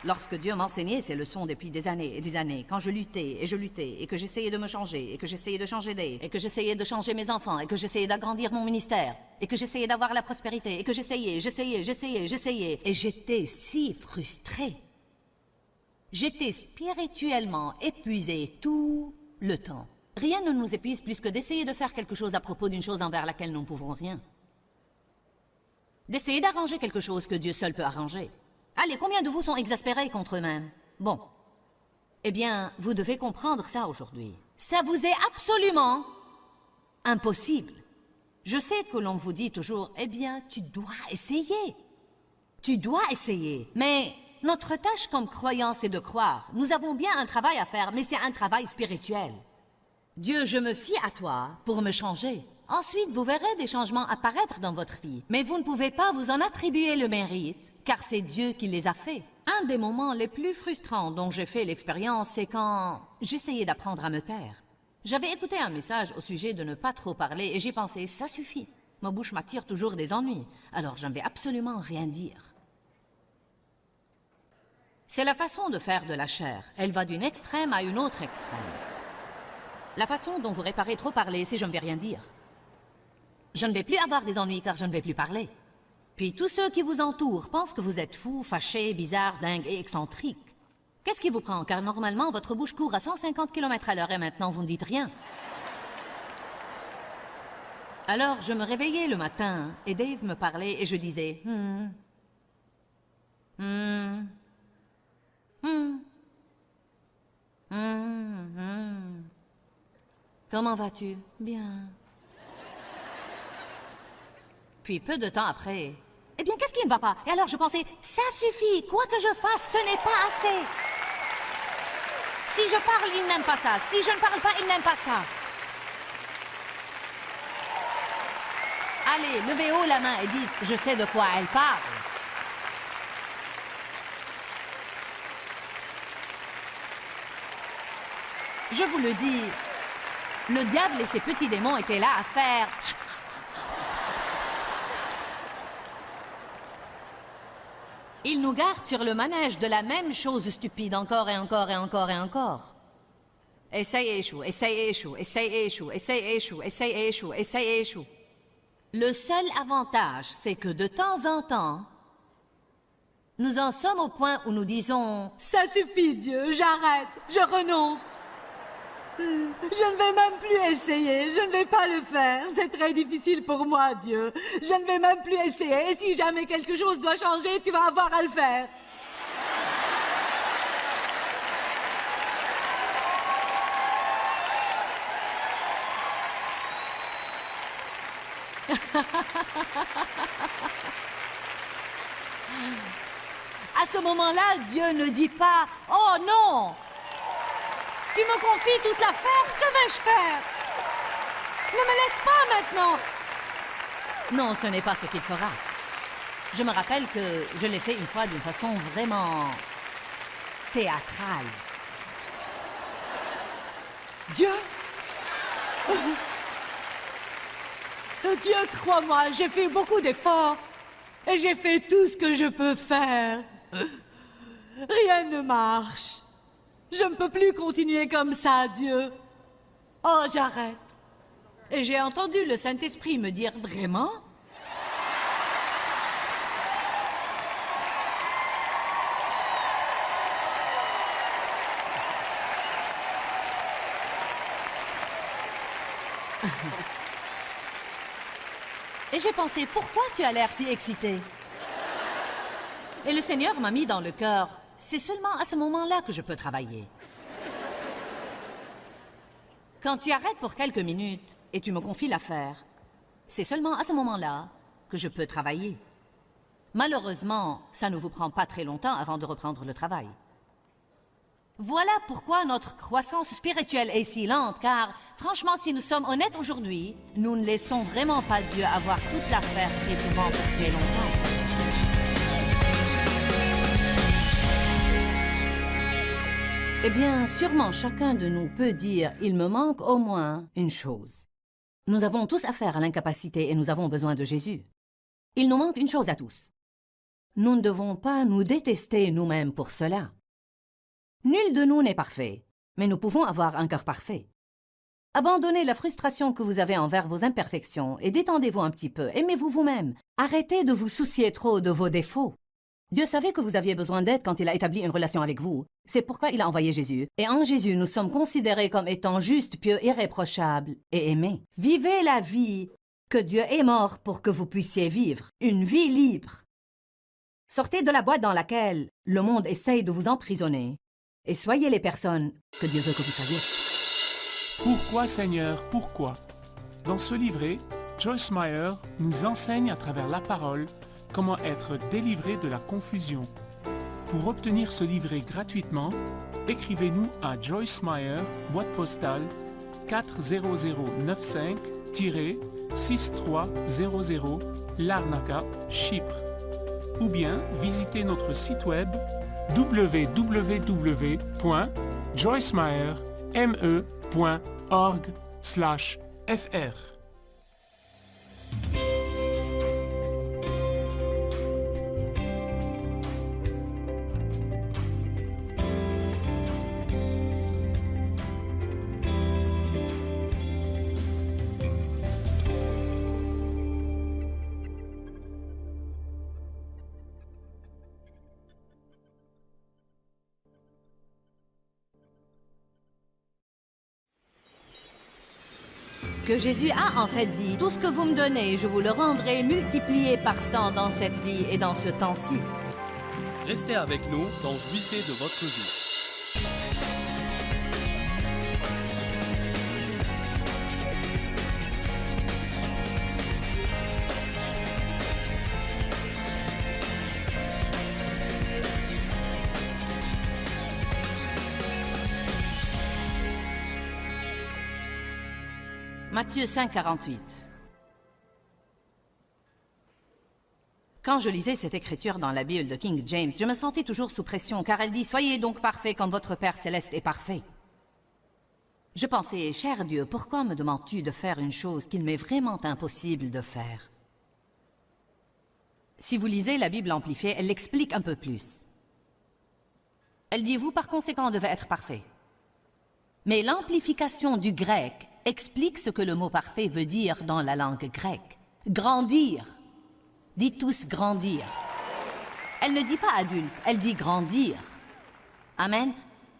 lorsque Dieu m'enseignait ces leçons depuis des années et des années, quand je luttais, et que j'essayais de me changer, et que j'essayais de changer Dave, et que j'essayais de changer mes enfants, et que j'essayais d'agrandir mon ministère, et que j'essayais d'avoir la prospérité, et que j'essayais, et j'étais si frustrée. J'étais spirituellement épuisée tout le temps. Rien ne nous épuise plus que d'essayer de faire quelque chose à propos d'une chose envers laquelle nous ne pouvons rien. D'essayer d'arranger quelque chose que Dieu seul peut arranger. Allez, combien de vous sont exaspérés contre eux-mêmes? Bon. Eh bien, vous devez comprendre ça aujourd'hui. Ça vous est absolument impossible. Je sais que l'on vous dit toujours, eh bien, tu dois essayer. Tu dois essayer. Mais notre tâche comme croyants, c'est de croire. Nous avons bien un travail à faire, mais c'est un travail spirituel. Dieu, je me fie à toi pour me changer. Ensuite, vous verrez des changements apparaître dans votre vie. Mais vous ne pouvez pas vous en attribuer le mérite, car c'est Dieu qui les a faits. Un des moments les plus frustrants dont j'ai fait l'expérience, c'est quand j'essayais d'apprendre à me taire. J'avais écouté un message au sujet de ne pas trop parler et j'ai pensé, ça suffit. Ma bouche m'attire toujours des ennuis, alors je ne vais absolument rien dire. C'est la façon de faire de la chair. Elle va d'une extrême à une autre extrême. La façon dont vous réparez trop parler, c'est je ne vais rien dire. Je ne vais plus avoir des ennuis car je ne vais plus parler. Puis tous ceux qui vous entourent pensent que vous êtes fou, fâché, bizarre, dingue et excentrique. Qu'est-ce qui vous prend? Car normalement, votre bouche court à 150 km/h et maintenant vous ne dites rien. Alors, je me réveillais le matin et Dave me parlait et je disais Comment vas-tu? Bien. Puis peu de temps après, eh bien, qu'est-ce qui ne va pas? Et alors je pensais, ça suffit, quoi que je fasse, ce n'est pas assez. Si je parle, il n'aime pas ça. Si je ne parle pas, il n'aime pas ça. Allez, levez haut la main et dites, je sais de quoi elle parle. Je vous le dis, le diable et ses petits démons étaient là à faire... Ils nous gardent sur le manège de la même chose stupide encore et encore et encore et encore. Essaye et échoue, essaye et échoue, essaye et échoue, essaye et échoue, essaye et échoue, essaye et échoue. Le seul avantage, c'est que de temps en temps, nous en sommes au point où nous disons « Ça suffit, Dieu, j'arrête, je renonce. Je ne vais même plus essayer, je ne vais pas le faire. C'est très difficile pour moi, Dieu. Je ne vais même plus essayer. Et si jamais quelque chose doit changer, tu vas avoir à le faire. » À ce moment-là, Dieu ne dit pas « Oh non ! Tu me confies toute l'affaire, que vais-je faire? Ne me laisse pas maintenant. Non, ce n'est pas ce qu'il fera. Je me rappelle que je l'ai fait une fois d'une façon vraiment théâtrale. Dieu? Dieu, crois-moi, j'ai fait beaucoup d'efforts. Et j'ai fait tout ce que je peux faire. Rien ne marche. Je ne peux plus continuer comme ça, Dieu. Oh, j'arrête. Et j'ai entendu le Saint-Esprit me dire vraiment? Et j'ai pensé, pourquoi tu as l'air si excité? Et le Seigneur m'a mis dans le cœur, c'est seulement à ce moment-là que je peux travailler. Quand tu arrêtes pour quelques minutes et tu me confies l'affaire, c'est seulement à ce moment-là que je peux travailler. Malheureusement, ça ne vous prend pas très longtemps avant de reprendre le travail. Voilà pourquoi notre croissance spirituelle est si lente, car franchement, si nous sommes honnêtes aujourd'hui, nous ne laissons vraiment pas Dieu avoir toute l'affaire très souvent pour très longtemps. Eh bien, sûrement chacun de nous peut dire « il me manque au moins une chose ». Nous avons tous affaire à l'incapacité et nous avons besoin de Jésus. Il nous manque une chose à tous. Nous ne devons pas nous détester nous-mêmes pour cela. Nul de nous n'est parfait, mais nous pouvons avoir un cœur parfait. Abandonnez la frustration que vous avez envers vos imperfections et détendez-vous un petit peu. Aimez-vous vous-même. Arrêtez de vous soucier trop de vos défauts. Dieu savait que vous aviez besoin d'aide quand il a établi une relation avec vous. C'est pourquoi il a envoyé Jésus. Et en Jésus, nous sommes considérés comme étant justes, pieux, irréprochables et aimés. Vivez la vie que Dieu est mort pour que vous puissiez vivre. Une vie libre. Sortez de la boîte dans laquelle le monde essaye de vous emprisonner. Et soyez les personnes que Dieu veut que vous soyez. Pourquoi, Seigneur, pourquoi? Dans ce livret, Joyce Meyer nous enseigne à travers la parole comment être délivré de la confusion. Pour obtenir ce livret gratuitement, écrivez-nous à Joyce Meyer, boîte postale 40095-6300, Larnaca, Chypre. Ou bien visitez notre site web www.joycemeyer.org/fr. Que Jésus a en fait dit, tout ce que vous me donnez, je vous le rendrai multiplié par 100 dans cette vie et dans ce temps-ci. Restez avec nous dans Jouissez de votre vie. Matthieu 5, 48. Quand je lisais cette écriture dans la Bible de King James, je me sentais toujours sous pression, car elle dit « Soyez donc parfaits comme votre Père céleste est parfait ». Je pensais « Cher Dieu, pourquoi me demandes-tu de faire une chose qu'il m'est vraiment impossible de faire ?» Si vous lisez la Bible amplifiée, elle l'explique un peu plus. Elle dit « Vous, par conséquent, devez être parfaits ». Mais l'amplification du grec explique ce que le mot parfait veut dire dans la langue grecque. Grandir. Dites tous grandir. Elle ne dit pas adulte, elle dit grandir. Amen.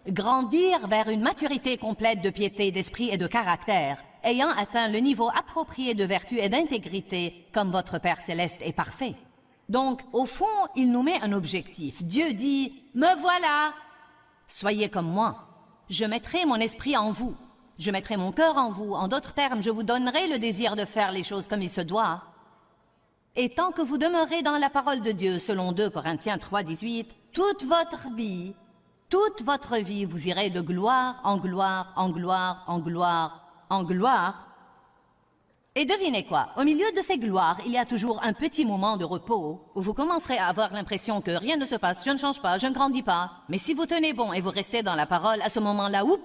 Grandir vers une maturité complète de piété, d'esprit et de caractère, ayant atteint le niveau approprié de vertu et d'intégrité, comme votre Père céleste est parfait. Donc, au fond, il nous met un objectif. Dieu dit, « Me voilà, soyez comme moi. Je mettrai mon esprit en vous. Je mettrai mon cœur en vous. En d'autres termes, je vous donnerai le désir de faire les choses comme il se doit. Et tant que vous demeurez dans la parole de Dieu, selon 2 Corinthiens 3, 18, toute votre vie, vous irez de gloire en gloire, en gloire, en gloire, en gloire, Et devinez quoi? Au milieu de ces gloires, il y a toujours un petit moment de repos où vous commencerez à avoir l'impression que rien ne se passe, je ne change pas, je ne grandis pas. Mais si vous tenez bon et vous restez dans la parole, à ce moment-là, oup!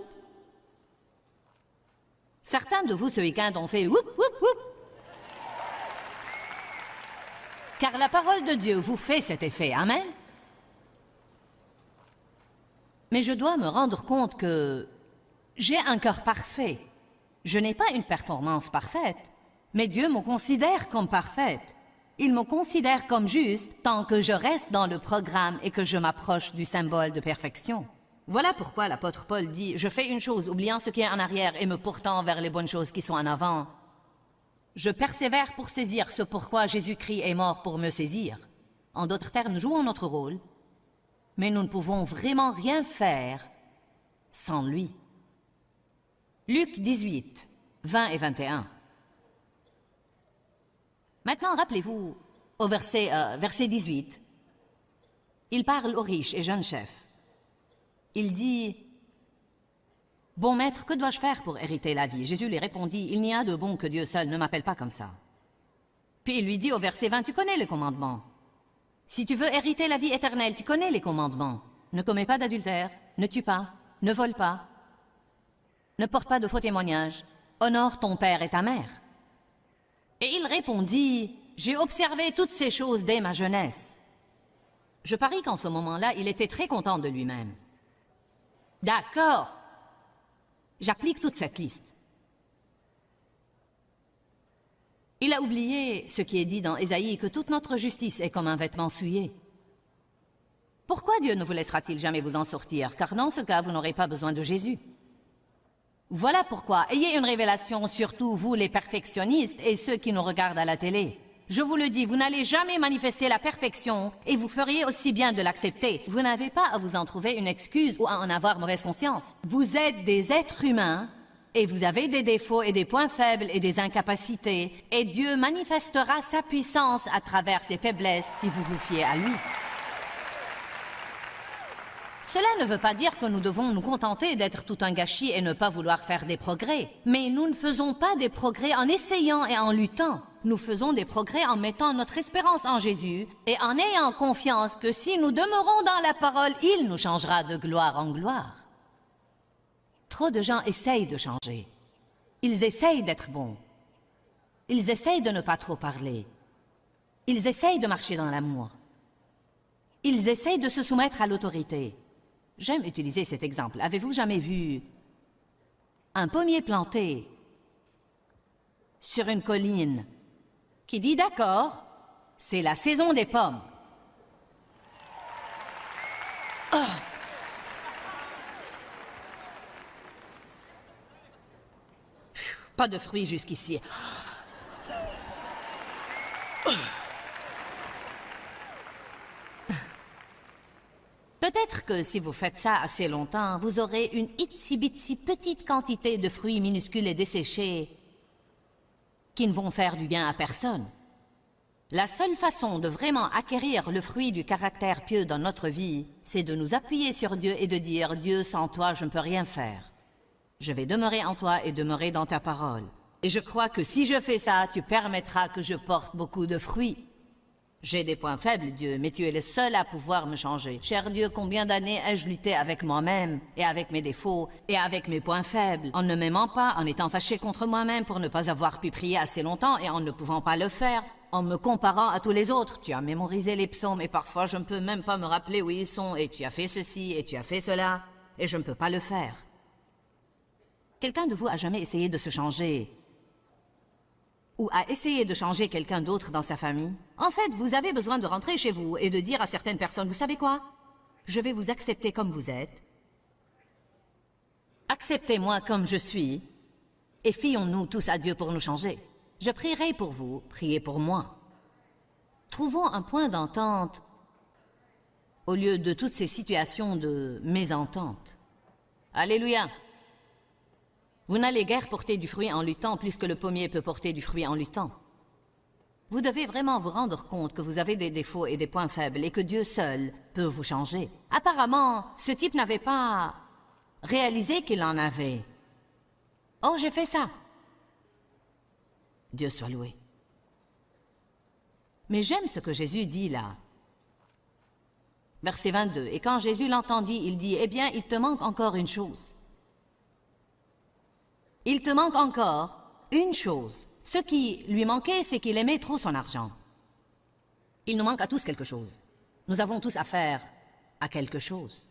Certains de vous ce week-end ont fait oup, oup, oup! Car la parole de Dieu vous fait cet effet, amen? Mais je dois me rendre compte que j'ai un cœur parfait. Je n'ai pas une performance parfaite, mais Dieu me considère comme parfaite. Il me considère comme juste tant que je reste dans le programme et que je m'approche du symbole de perfection. Voilà pourquoi l'apôtre Paul dit « Je fais une chose, oubliant ce qui est en arrière et me portant vers les bonnes choses qui sont en avant. Je persévère pour saisir ce pourquoi Jésus-Christ est mort pour me saisir. » En d'autres termes, nous jouons notre rôle, mais nous ne pouvons vraiment rien faire sans lui. Luc 18, 20 et 21. Maintenant, rappelez-vous, au verset 18, il parle aux riches et jeunes chefs. Il dit, « Bon maître, que dois-je faire pour hériter la vie ?» Jésus lui répondit, « Il n'y a de bon que Dieu seul, ne m'appelle pas comme ça. » Puis il lui dit au verset 20, « Tu connais les commandements. Si tu veux hériter la vie éternelle, tu connais les commandements. Ne commets pas d'adultère, ne tue pas, ne vole pas, ne porte pas de faux témoignages, honore ton père et ta mère. » Et il répondit, « J'ai observé toutes ces choses dès ma jeunesse. » Je parie qu'en ce moment-là, il était très content de lui-même. D'accord, j'applique toute cette liste. Il a oublié ce qui est dit dans Ésaïe, que toute notre justice est comme un vêtement souillé. Pourquoi Dieu ne vous laissera-t-il jamais vous en sortir? Car dans ce cas, vous n'aurez pas besoin de Jésus. Voilà pourquoi, ayez une révélation, surtout vous les perfectionnistes et ceux qui nous regardent à la télé. Je vous le dis, vous n'allez jamais manifester la perfection et vous feriez aussi bien de l'accepter. Vous n'avez pas à vous en trouver une excuse ou à en avoir mauvaise conscience. Vous êtes des êtres humains et vous avez des défauts et des points faibles et des incapacités. Et Dieu manifestera sa puissance à travers ses faiblesses si vous vous fiez à lui. Cela ne veut pas dire que nous devons nous contenter d'être tout un gâchis et ne pas vouloir faire des progrès. Mais nous ne faisons pas des progrès en essayant et en luttant. Nous faisons des progrès en mettant notre espérance en Jésus et en ayant confiance que si nous demeurons dans la parole, il nous changera de gloire en gloire. Trop de gens essayent de changer. Ils essayent d'être bons. Ils essayent de ne pas trop parler. Ils essayent de marcher dans l'amour. Ils essayent de se soumettre à l'autorité. J'aime utiliser cet exemple. Avez-vous jamais vu un pommier planté sur une colline qui dit « D'accord, c'est la saison des pommes. » Pas de fruits jusqu'ici. Peut-être que si vous faites ça assez longtemps, vous aurez une itsy-bitsy petite quantité de fruits minuscules et desséchés qui ne vont faire du bien à personne. La seule façon de vraiment acquérir le fruit du caractère pieux dans notre vie, c'est de nous appuyer sur Dieu et de dire « Dieu, sans toi, je ne peux rien faire. Je vais demeurer en toi et demeurer dans ta parole. Et je crois que si je fais ça, tu permettras que je porte beaucoup de fruits. J'ai des points faibles, Dieu, mais tu es le seul à pouvoir me changer. Cher Dieu, combien d'années ai-je lutté avec moi-même, et avec mes défauts, et avec mes points faibles, en ne m'aimant pas, en étant fâché contre moi-même pour ne pas avoir pu prier assez longtemps et en ne pouvant pas le faire, en me comparant à tous les autres. Tu as mémorisé les psaumes, et parfois je ne peux même pas me rappeler où ils sont, et tu as fait ceci, et tu as fait cela, et je ne peux pas le faire. Quelqu'un de vous a jamais essayé de se changer? Ou à essayer de changer quelqu'un d'autre dans sa famille? En fait, vous avez besoin de rentrer chez vous et de dire à certaines personnes, vous savez quoi? Je vais vous accepter comme vous êtes. Acceptez-moi comme je suis. Et fions-nous tous à Dieu pour nous changer. Je prierai pour vous, priez pour moi. Trouvons un point d'entente au lieu de toutes ces situations de mésentente. Alléluia! Vous n'allez guère porter du fruit en luttant plus que le pommier peut porter du fruit en luttant. Vous devez vraiment vous rendre compte que vous avez des défauts et des points faibles et que Dieu seul peut vous changer. Apparemment, ce type n'avait pas réalisé qu'il en avait. Oh, j'ai fait ça. Dieu soit loué. Mais j'aime ce que Jésus dit là. Verset 22. Et quand Jésus l'entendit, il dit, eh bien, il te manque encore une chose. Il te manque encore une chose. Ce qui lui manquait, c'est qu'il aimait trop son argent. Il nous manque à tous quelque chose. Nous avons tous affaire à quelque chose.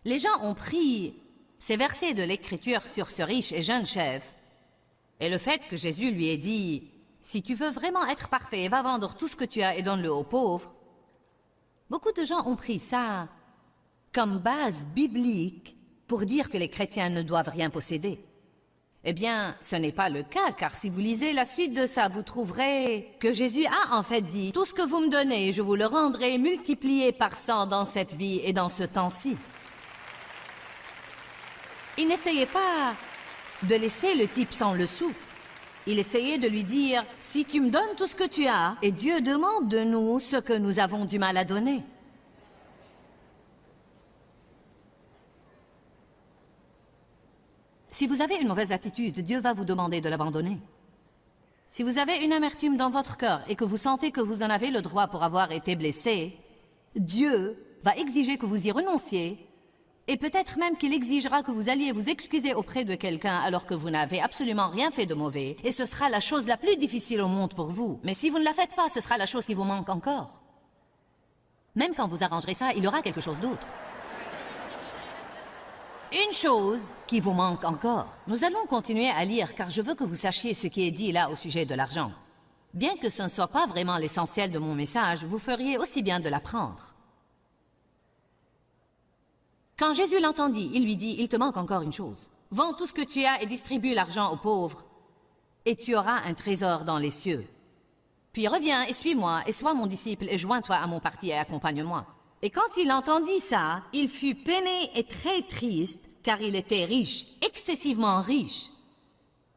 Les gens ont pris ces versets de l'Écriture sur ce riche et jeune chef, et le fait que Jésus lui ait dit « Si tu veux vraiment être parfait, va vendre tout ce que tu as et donne-le aux pauvres », beaucoup de gens ont pris ça comme base biblique pour dire que les chrétiens ne doivent rien posséder. Eh bien, ce n'est pas le cas, car si vous lisez la suite de ça, vous trouverez que Jésus a en fait dit « Tout ce que vous me donnez, je vous le rendrai multiplié par 100 dans cette vie et dans ce temps-ci. » Il n'essayait pas de laisser le type sans le sou. Il essayait de lui dire « Si tu me donnes tout ce que tu as, et Dieu demande de nous ce que nous avons du mal à donner. » Si vous avez une mauvaise attitude, Dieu va vous demander de l'abandonner. Si vous avez une amertume dans votre cœur et que vous sentez que vous en avez le droit pour avoir été blessé, Dieu va exiger que vous y renonciez et peut-être même qu'il exigera que vous alliez vous excuser auprès de quelqu'un alors que vous n'avez absolument rien fait de mauvais et ce sera la chose la plus difficile au monde pour vous. Mais si vous ne la faites pas, ce sera la chose qui vous manque encore. Même quand vous arrangerez ça, il y aura quelque chose d'autre. Une chose qui vous manque encore. Nous allons continuer à lire car je veux que vous sachiez ce qui est dit là au sujet de l'argent. Bien que ce ne soit pas vraiment l'essentiel de mon message, vous feriez aussi bien de l'apprendre. Quand Jésus l'entendit, il lui dit, il te manque encore une chose. Vends tout ce que tu as et distribue l'argent aux pauvres, et tu auras un trésor dans les cieux. Puis reviens et suis-moi, et sois mon disciple, et joins-toi à mon parti et accompagne-moi. Et quand il entendit ça, il fut peiné et très triste, car il était riche, excessivement riche.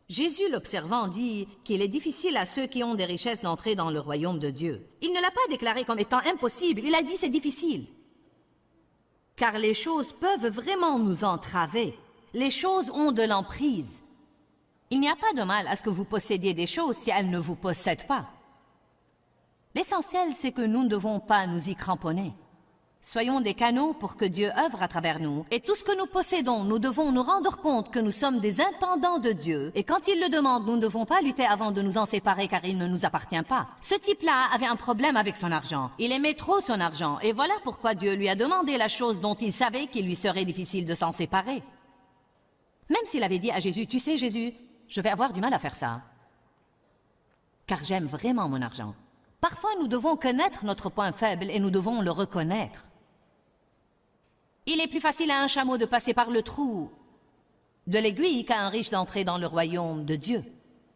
Jésus, l'observant, dit qu'il est difficile à ceux qui ont des richesses d'entrer dans le royaume de Dieu. Il ne l'a pas déclaré comme étant impossible, il a dit c'est difficile. Car les choses peuvent vraiment nous entraver. Les choses ont de l'emprise. Il n'y a pas de mal à ce que vous possédiez des choses si elles ne vous possèdent pas. L'essentiel, c'est que nous ne devons pas nous y cramponner. Soyons des canaux pour que Dieu œuvre à travers nous. Et tout ce que nous possédons, nous devons nous rendre compte que nous sommes des intendants de Dieu. Et quand il le demande, nous ne devons pas lutter avant de nous en séparer car il ne nous appartient pas. Ce type-là avait un problème avec son argent. Il aimait trop son argent. Et voilà pourquoi Dieu lui a demandé la chose dont il savait qu'il lui serait difficile de s'en séparer. Même s'il avait dit à Jésus, « Tu sais Jésus, je vais avoir du mal à faire ça. Car j'aime vraiment mon argent. » Parfois, nous devons connaître notre point faible et nous devons le reconnaître. Il est plus facile à un chameau de passer par le trou de l'aiguille qu'à un riche d'entrer dans le royaume de Dieu.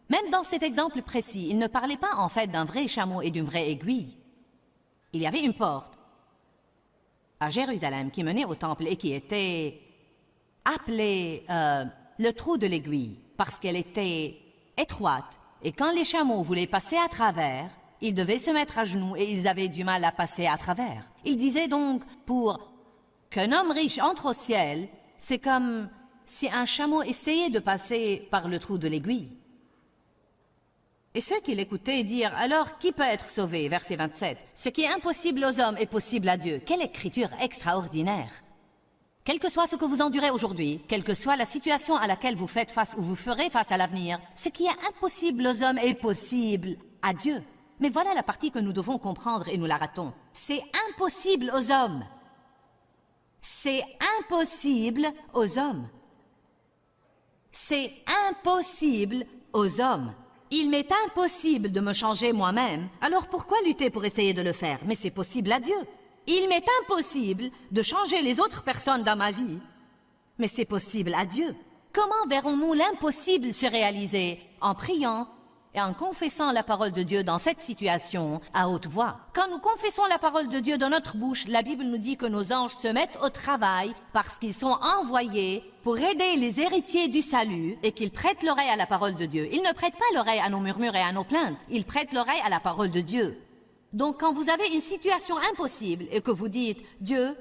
Même dans cet exemple précis, il ne parlait pas en fait d'un vrai chameau et d'une vraie aiguille. Il y avait une porte à Jérusalem qui menait au temple et qui était appelée le trou de l'aiguille parce qu'elle était étroite et quand les chameaux voulaient passer à travers, ils devaient se mettre à genoux et ils avaient du mal à passer à travers. Il disait donc, pour qu'un homme riche entre au ciel, c'est comme si un chameau essayait de passer par le trou de l'aiguille. Et ceux qui l'écoutaient dirent, alors qui peut être sauvé? Verset 27. Ce qui est impossible aux hommes est possible à Dieu. Quelle écriture extraordinaire! Quel que soit ce que vous endurez aujourd'hui, quelle que soit la situation à laquelle vous faites face ou vous ferez face à l'avenir, ce qui est impossible aux hommes est possible à Dieu. Mais voilà la partie que nous devons comprendre et nous la ratons. C'est impossible aux hommes. C'est impossible aux hommes. C'est impossible aux hommes. Il m'est impossible de me changer moi-même, alors pourquoi lutter pour essayer de le faire? Mais c'est possible à Dieu. Il m'est impossible de changer les autres personnes dans ma vie, mais c'est possible à Dieu. Comment verrons-nous l'impossible se réaliser? En priant et en confessant la parole de Dieu dans cette situation à haute voix. Quand nous confessons la parole de Dieu dans notre bouche, la Bible nous dit que nos anges se mettent au travail parce qu'ils sont envoyés pour aider les héritiers du salut et qu'ils prêtent l'oreille à la parole de Dieu. Ils ne prêtent pas l'oreille à nos murmures et à nos plaintes, ils prêtent l'oreille à la parole de Dieu. Donc quand vous avez une situation impossible et que vous dites « Dieu,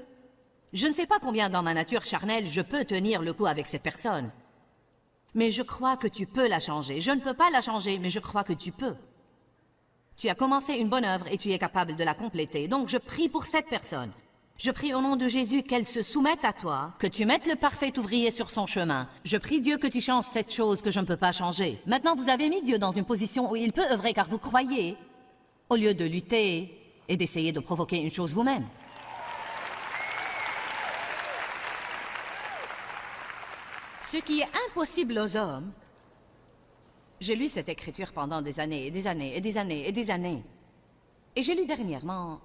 je ne sais pas combien dans ma nature charnelle je peux tenir le coup avec cette personne. mais je crois que tu peux la changer. Je ne peux pas la changer, mais je crois que tu peux. Tu as commencé une bonne œuvre et tu es capable de la compléter. Donc je prie pour cette personne. Je prie au nom de Jésus qu'elle se soumette à toi, que tu mettes le parfait ouvrier sur son chemin. Je prie Dieu que tu changes cette chose que je ne peux pas changer. Maintenant, vous avez mis Dieu dans une position où il peut œuvrer car vous croyez, au lieu de lutter et d'essayer de provoquer une chose vous-même. Ce qui est impossible aux hommes. J'ai lu cette écriture pendant des années et des années et des années et des années. Et j'ai lu dernièrement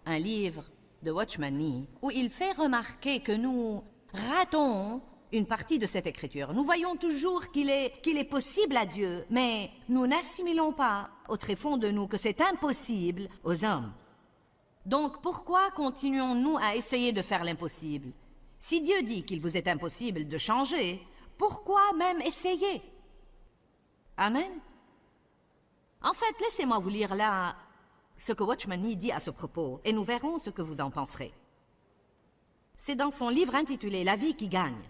un livre de Watchman Nee où il fait remarquer que nous ratons une partie de cette écriture. Nous voyons toujours qu'il est possible à Dieu, mais nous n'assimilons pas au tréfonds de nous que c'est impossible aux hommes. Donc pourquoi continuons-nous à essayer de faire l'impossible? Si Dieu dit qu'il vous est impossible de changer, pourquoi même essayer? Amen. En fait, laissez-moi vous lire là ce que Watchman Nee dit à ce propos, et nous verrons ce que vous en penserez. C'est dans son livre intitulé « La vie qui gagne ».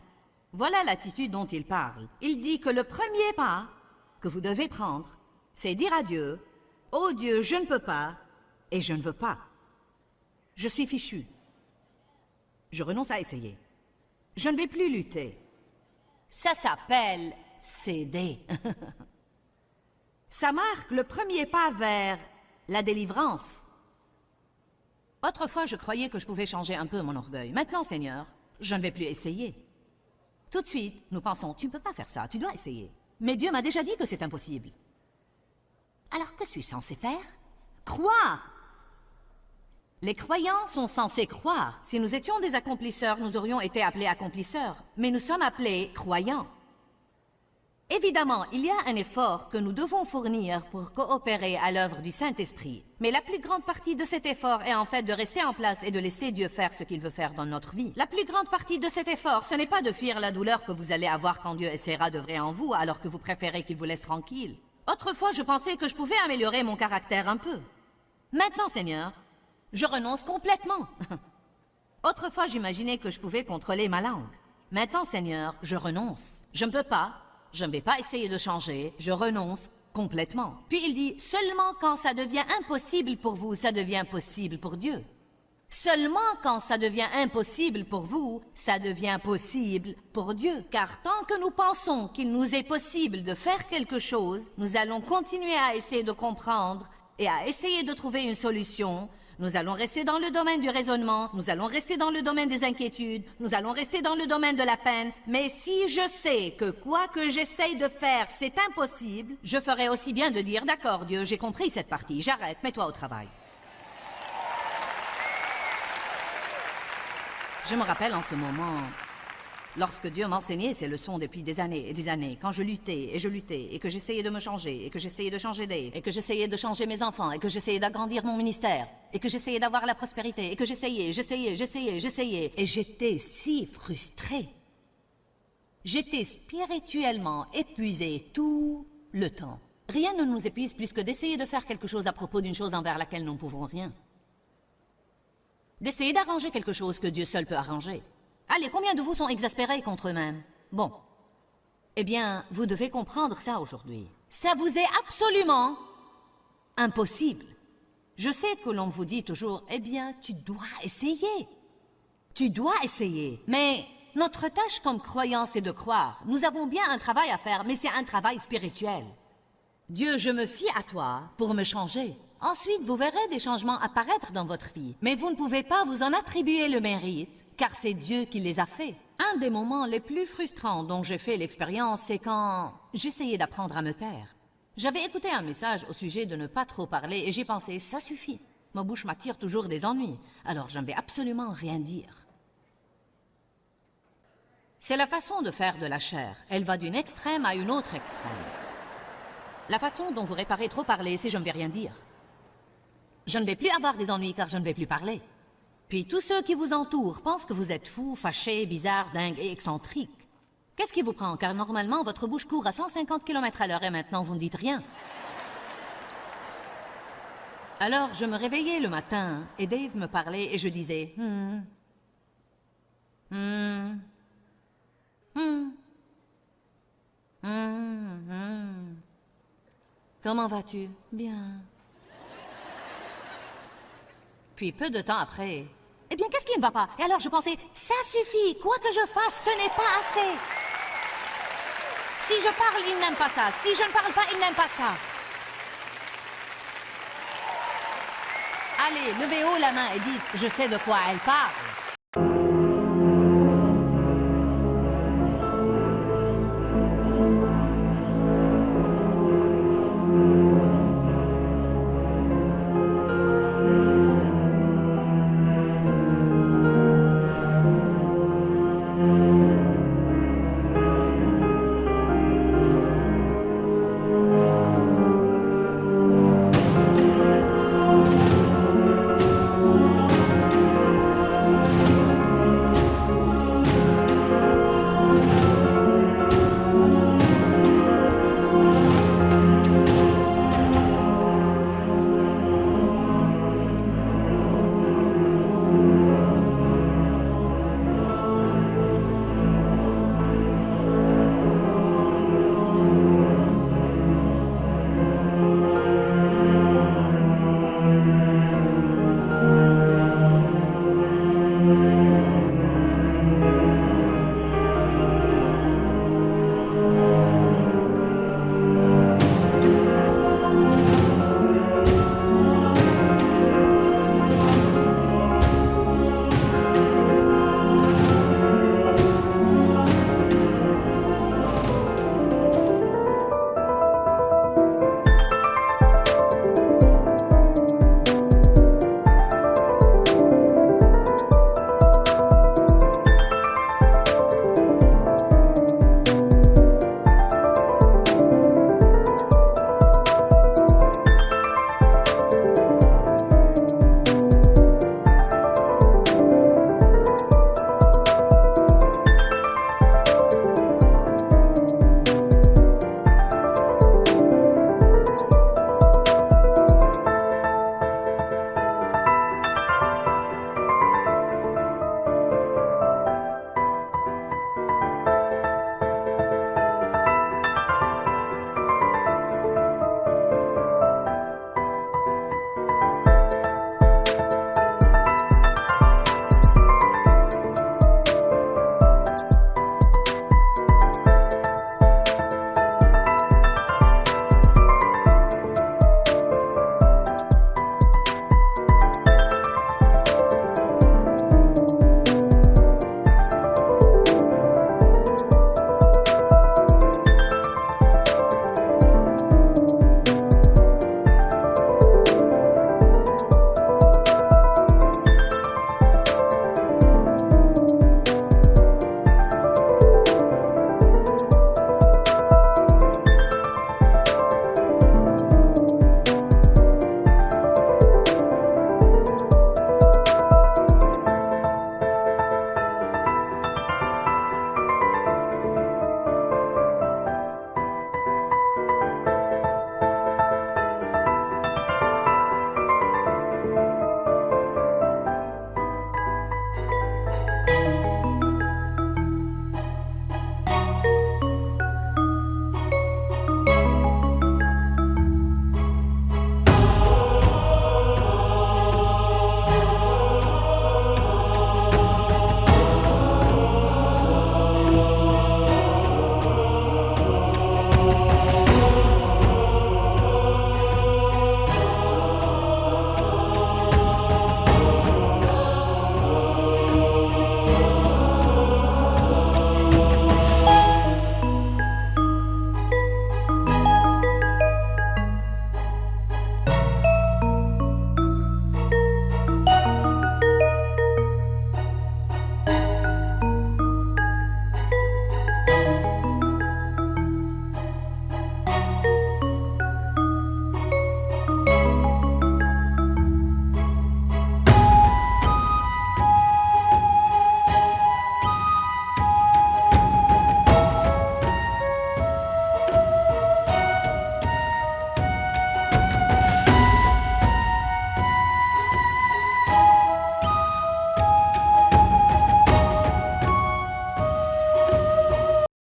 Voilà l'attitude dont il parle. Il dit que le premier pas que vous devez prendre, c'est dire à Dieu « Oh Dieu, je ne peux pas, et je ne veux pas. Je suis fichu. Je renonce à essayer. Je ne vais plus lutter. » Ça s'appelle céder. Ça marque le premier pas vers la délivrance. Autrefois, je croyais que je pouvais changer un peu mon orgueil. Maintenant, Seigneur, je ne vais plus essayer. Tout de suite, nous pensons, tu ne peux pas faire ça, tu dois essayer. Mais Dieu m'a déjà dit que c'est impossible. Alors, que suis-je censé faire? Croire. Les croyants sont censés croire. Si nous étions des accomplisseurs, nous aurions été appelés accomplisseurs. Mais nous sommes appelés croyants. Évidemment, il y a un effort que nous devons fournir pour coopérer à l'œuvre du Saint-Esprit. Mais la plus grande partie de cet effort est en fait de rester en place et de laisser Dieu faire ce qu'il veut faire dans notre vie. La plus grande partie de cet effort, ce n'est pas de fuir la douleur que vous allez avoir quand Dieu essaiera d'œuvrer en vous alors que vous préférez qu'il vous laisse tranquille. Autrefois, je pensais que je pouvais améliorer mon caractère un peu. Maintenant, Seigneur, je renonce complètement. Autrefois, j'imaginais que je pouvais contrôler ma langue. Maintenant, Seigneur, je renonce. Je ne peux pas. Je ne vais pas essayer de changer, je renonce complètement. Puis il dit, seulement quand ça devient impossible pour vous, ça devient possible pour Dieu. Seulement quand ça devient impossible pour vous, ça devient possible pour Dieu. Car tant que nous pensons qu'il nous est possible de faire quelque chose, nous allons continuer à essayer de comprendre et à essayer de trouver une solution. Nous allons rester dans le domaine du raisonnement, nous allons rester dans le domaine des inquiétudes, nous allons rester dans le domaine de la peine. Mais si je sais que quoi que j'essaye de faire, c'est impossible, je ferai aussi bien de dire, d'accord Dieu, j'ai compris cette partie, j'arrête, mets-toi au travail. Je me rappelle en ce moment, lorsque Dieu m'enseignait ces leçons depuis des années et des années, quand je luttais, et que j'essayais de me changer, et que j'essayais de changer Dave, et que j'essayais de changer mes enfants, et que j'essayais d'agrandir mon ministère, et que j'essayais d'avoir la prospérité, et que j'essayais, et j'étais si frustrée. J'étais spirituellement épuisée tout le temps. Rien ne nous épuise plus que d'essayer de faire quelque chose à propos d'une chose envers laquelle nous ne pouvons rien. D'essayer d'arranger quelque chose que Dieu seul peut arranger. Allez, combien de vous sont exaspérés contre eux-mêmes? Bon. Eh bien, vous devez comprendre ça aujourd'hui. Ça vous est absolument impossible. Je sais que l'on vous dit toujours, eh bien, tu dois essayer. Tu dois essayer. Mais notre tâche comme croyants, c'est de croire. Nous avons bien un travail à faire, mais c'est un travail spirituel. Dieu, je me fie à toi pour me changer. Ensuite, vous verrez des changements apparaître dans votre vie. Mais vous ne pouvez pas vous en attribuer le mérite, car c'est Dieu qui les a faits. Un des moments les plus frustrants dont j'ai fait l'expérience, c'est quand j'essayais d'apprendre à me taire. J'avais écouté un message au sujet de ne pas trop parler et j'ai pensé, ça suffit. Ma bouche m'attire toujours des ennuis, alors je ne vais absolument rien dire. C'est la façon de faire de la chair. Elle va d'une extrême à une autre extrême. La façon dont vous réparez trop parler, c'est je ne vais rien dire. Je ne vais plus avoir des ennuis car je ne vais plus parler. Puis tous ceux qui vous entourent pensent que vous êtes fou, fâché, bizarre, dingue et excentrique. Qu'est-ce qui vous prend? Car normalement, votre bouche court à 150 km/h et maintenant vous ne dites rien. Alors, je me réveillais le matin et Dave me parlait et je disais « Comment vas-tu? Bien. Puis peu de temps après... Eh bien, qu'est-ce qui ne va pas? Et alors, je pensais, ça suffit, quoi que je fasse, ce n'est pas assez. Si je parle, il n'aime pas ça. Si je ne parle pas, il n'aime pas ça. Allez, levez haut la main et dites, je sais de quoi elle parle.